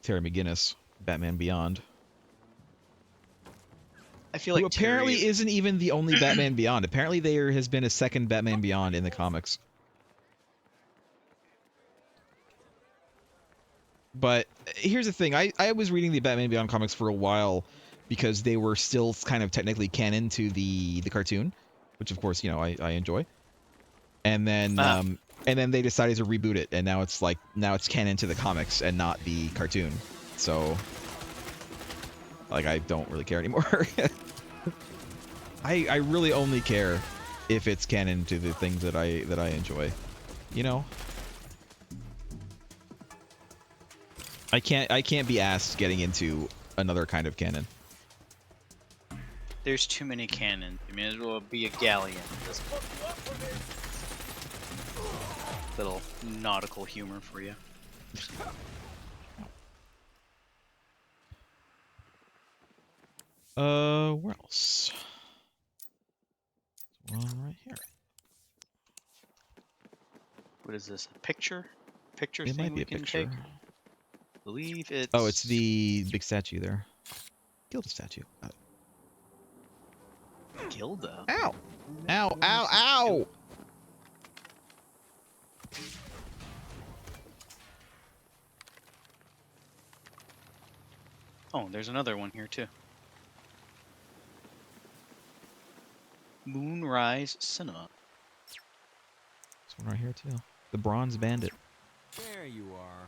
S2: Terry McGinnis, Batman Beyond.
S1: I feel like
S2: Who apparently
S1: Terry
S2: isn't even the only Batman Beyond. Apparently there has been a second Batman Beyond in the comics. But here's the thing. I was reading the Batman Beyond comics for a while because they were still kind of technically canon to the cartoon, which of course, you know, I enjoy. And then they decided to reboot it, and now it's canon to the comics and not the cartoon. So like I don't really care anymore. I really only care if it's canon to the things that I enjoy. You know? I can't be asked getting into another kind of canon.
S1: There's too many cannons. You may as well be a galleon. Just little nautical humor for you.
S2: Where else? There's one right here.
S1: What is this? A picture? Picture
S2: It
S1: thing
S2: might be
S1: we
S2: a
S1: can
S2: picture.
S1: take? I believe it's...
S2: Oh, it's the big statue there. Kill the statue. Got it.
S1: Gilda.
S2: Ow! Ow! Ow! Ow!
S1: Oh, there's another one here too. Moonrise Cinema.
S2: There's one right here too. The Bronze Bandit.
S8: There you are.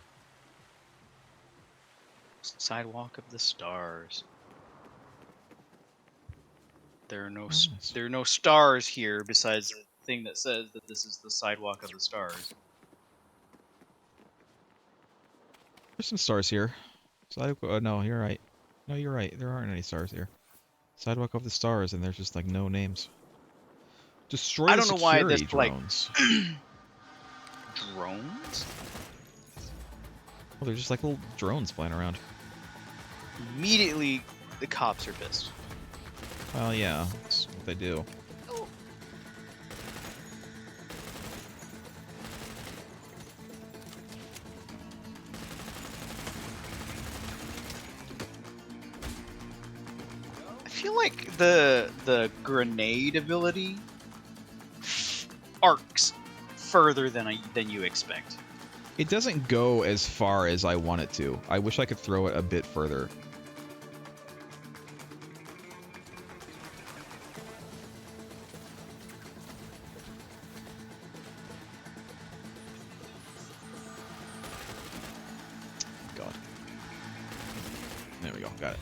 S1: Sidewalk of the Stars. There are no
S2: nice.
S1: there are no stars here besides the thing that says that this is the sidewalk of the stars.
S2: There's some stars here. No, you're right. No, you're right. There aren't any stars here. Sidewalk of the stars, and there's just like no names. Destroy
S1: I
S2: the
S1: don't know why this
S2: security
S1: like
S2: drones.
S1: drones.
S2: Well, they're just like little drones flying around.
S1: Immediately, the cops are pissed.
S2: Well, yeah, that's what they do.
S1: I feel like the grenade ability arcs further than you expect.
S2: It doesn't go as far as I want it to. I wish I could throw it a bit further. God. There we go. Got it.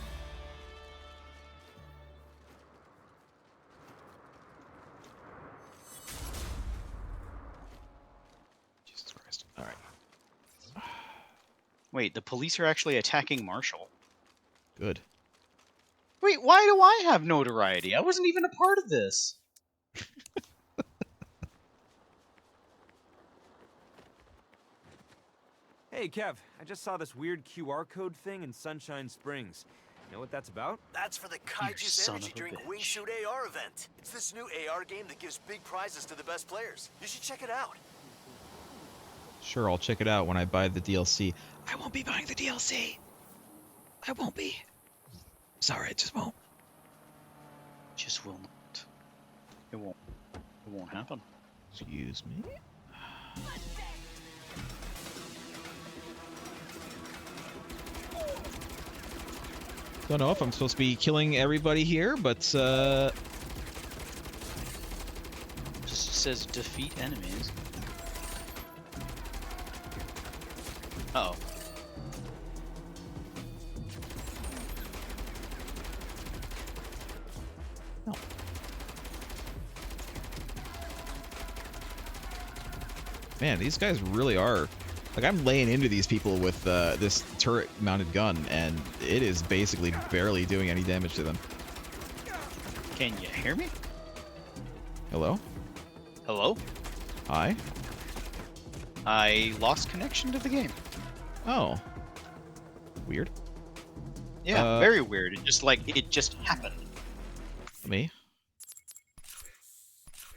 S2: Jesus Christ. All right.
S1: Wait, the police are actually attacking Marshall.
S2: Good.
S1: Wait, why do I have notoriety? I wasn't even a part of this.
S8: Hey, Kev, I just saw this weird QR code thing in Sunshine Springs. You know what that's about?
S9: That's for the
S1: You
S9: Kaiju's
S1: son
S9: Energy
S1: of a
S9: Drink
S1: bitch.
S9: Wingsuit AR event. It's this new AR game that gives big prizes to the best players. You should check it out.
S2: Sure, I'll check it out when I buy the DLC. I won't be buying the DLC. I won't be. Sorry, I just won't.
S1: Just will not. It won't. It won't happen.
S2: Excuse me. Don't know if I'm supposed to be killing everybody here, but
S1: Just says defeat enemies. Uh oh.
S2: man, these guys really are. Like, I'm laying into these people with this turret-mounted gun, and it is basically barely doing any damage to them.
S1: Can you hear me?
S2: Hello?
S1: Hello?
S2: Hi?
S1: I lost connection to the game.
S2: Oh. Weird.
S1: Yeah, very weird. It just happened.
S2: Me?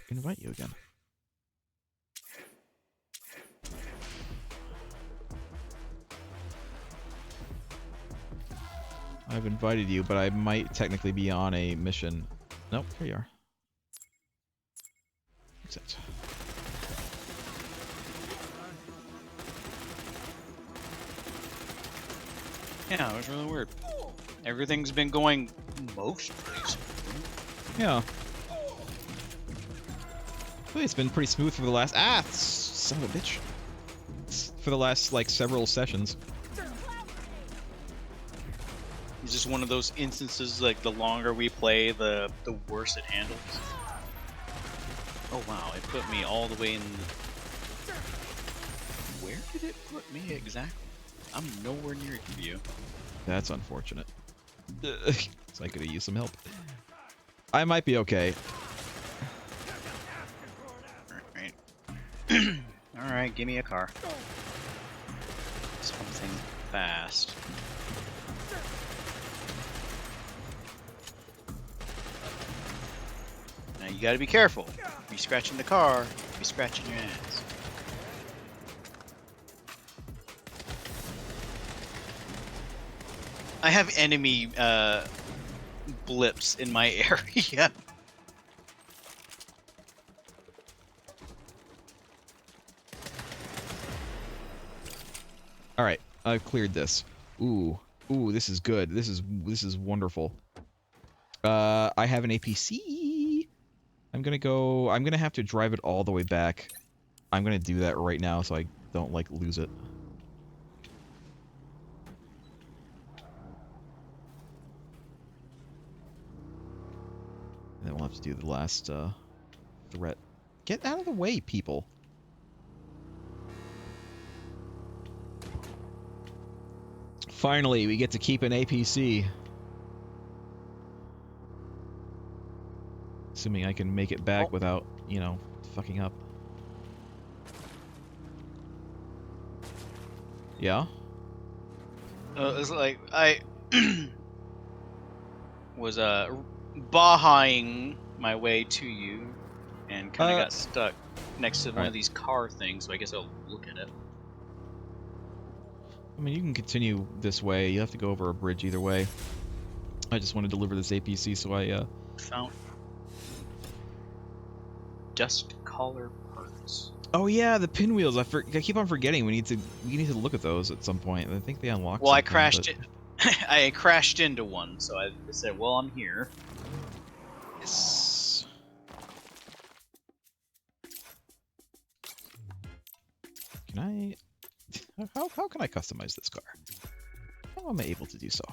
S2: Invite you again. I've invited you, but I might technically be on a mission. Nope, here you are. Accept.
S1: Yeah, it was really weird. Everything's been going most places.
S2: Yeah. Well, it's been pretty smooth for the last... Ah! Son of a bitch. For the last, like, several sessions.
S1: It's just one of those instances, like, the longer we play, the worse it handles. Oh wow, it put me all the way in the... Where did it put me exactly? I'm nowhere near you.
S2: That's unfortunate. So I could have used some help. I might be okay.
S1: Alright. Alright, give me a car. Something fast. Now you gotta be careful. If you're scratching the car, you'll be scratching your ass. I have enemy blips in my area.
S2: All right, I've cleared this. Ooh, this is good. This is wonderful. I have an APC. I'm gonna have to drive it all the way back. I'm gonna do that right now so I don't like lose it. And then we'll have to do the last threat. Get out of the way, people. Finally, we get to keep an APC. Assuming I can make it back without, you know, fucking up. Yeah?
S1: It's like I was bahaing my way to you and kind of got stuck next to one of these car things, so I guess I'll look at it.
S2: I mean, you can continue this way. You have to go over a bridge either way. I just want to deliver this APC, so I
S1: found dust collar parts.
S2: Oh yeah, the pinwheels. I keep on forgetting. We need to look at those at some point. I think they unlock.
S1: Well, I crashed it. I crashed into one, so I said, "Well, I'm here."
S2: Yes. Can I? How can I customize this car? How am I able to do so?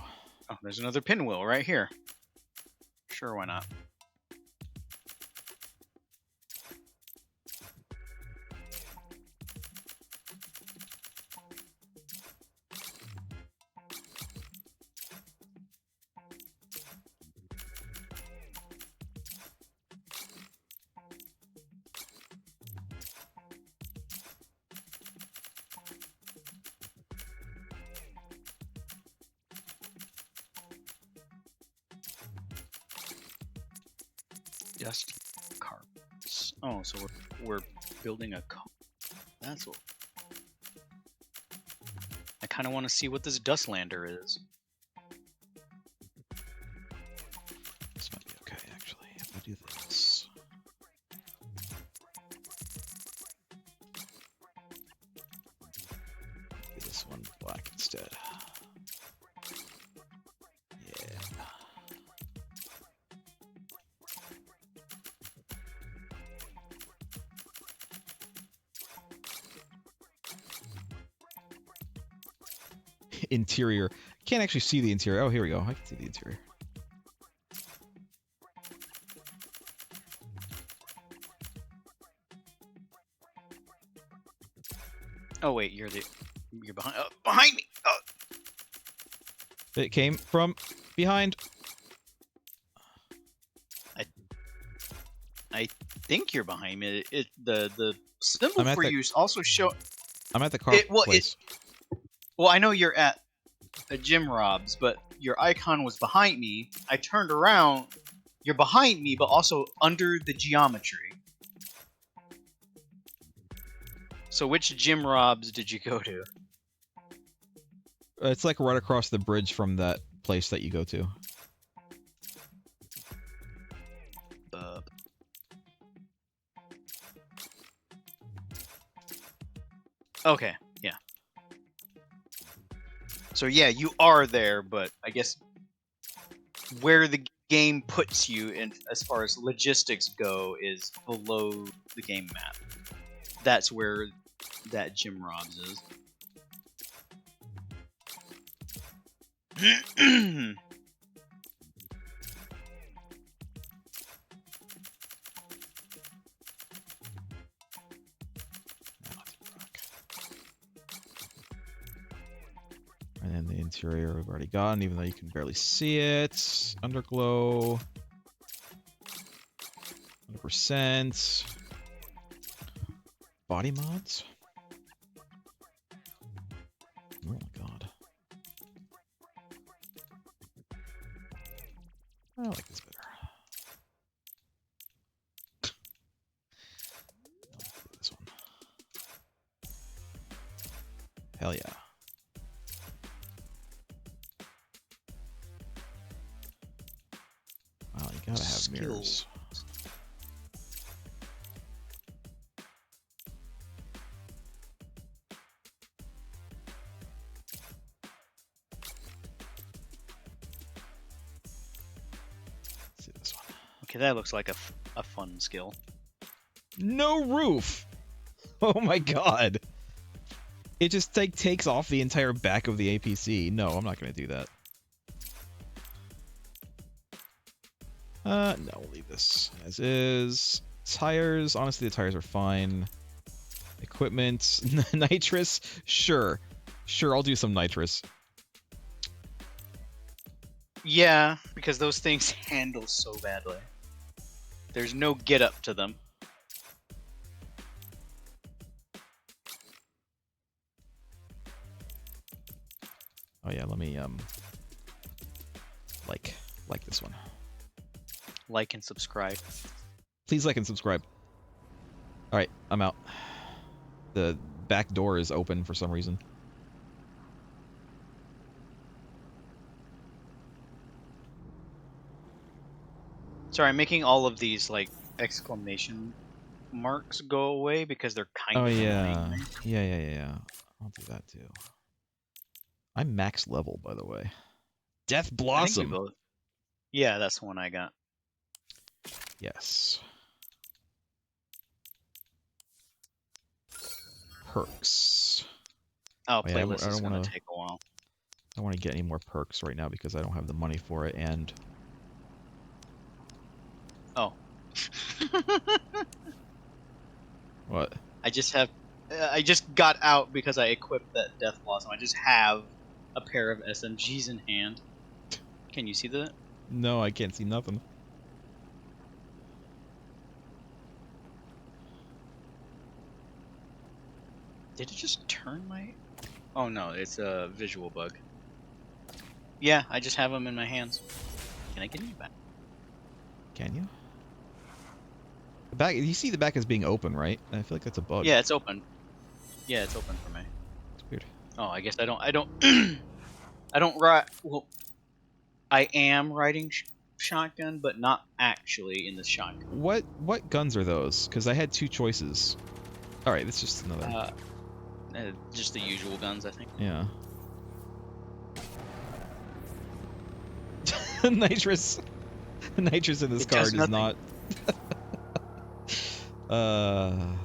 S1: Oh, there's another pinwheel right here. Sure, why not? Dust carpets. Oh, so we're building a car. That's what. I kind of want to see what this dust lander is.
S2: This might be okay, actually, if we do this. Do this one black instead. Interior. Can't actually see the interior. Oh, here we go. I can see the interior.
S1: Oh wait, you're behind. Behind me. Oh.
S2: It came from behind.
S1: I think you're behind me. The symbol for you also show.
S2: I'm at the car place.
S1: Well, I know you're at a Jim Rob's, but your icon was behind me. I turned around. You're behind me, but also under the geometry. So which Jim Rob's did you go to?
S2: It's like right across the bridge from that place that you go to.
S1: Okay, yeah. So yeah, you are there, but I guess where the game puts you in as far as logistics go is below the game map. That's where that Jim Rob's is.
S2: And then the interior we've already gotten, even though you can barely see it. Underglow. 100%. Body mods. Oh my god. I like this better. This one. Hell yeah. Wow, you gotta have mirrors. See this one.
S1: Okay, that looks like a fun skill.
S2: No roof! Oh my god! It just takes off the entire back of the APC. No, I'm not gonna do that. No, we'll leave this as is. Tires, honestly, the tires are fine. Equipment, nitrous, sure. Sure, I'll do some nitrous.
S1: Yeah, because those things handle so badly. There's no get up to them.
S2: Oh yeah, let me like this one.
S1: Like and subscribe.
S2: Please like and subscribe. All right, I'm out. The back door is open for some reason.
S1: Sorry, I'm making all of these like exclamation marks go away because they're kind
S2: Oh
S1: of
S2: yeah.
S1: annoying.
S2: Yeah. I'll do that too. I'm max level, by the way. Death
S1: I think we
S2: Blossom.
S1: both. Yeah, that's the one I got.
S2: Yes. Perks.
S1: Oh,
S2: yeah,
S1: playlist
S2: I
S1: is
S2: don't
S1: gonna
S2: wanna-
S1: take a while.
S2: I don't want to get any more perks right now because I don't have the money for it, and
S1: Oh.
S2: what?
S1: I just have. I just got out because I equipped that Death Blossom. I just have a pair of SMGs in hand. Can you see that?
S2: No, I can't see nothing.
S1: Did it just turn my... Oh no, it's a visual bug. Yeah, I just have them in my hands. Can I get you back?
S2: Can you? The back. You see the back is being open, right? I feel like that's a bug.
S1: Yeah, it's open. Yeah, it's open for me.
S2: It's weird.
S1: Oh, I guess I don't... I don't ride... Well, I am riding shotgun, but not actually in the shotgun.
S2: What guns are those? Because I had two choices. All right, it's just another.
S1: Just the usual guns, I think.
S2: Yeah. Nitrous. Nitrous in this
S1: It does
S2: card is
S1: nothing.
S2: not.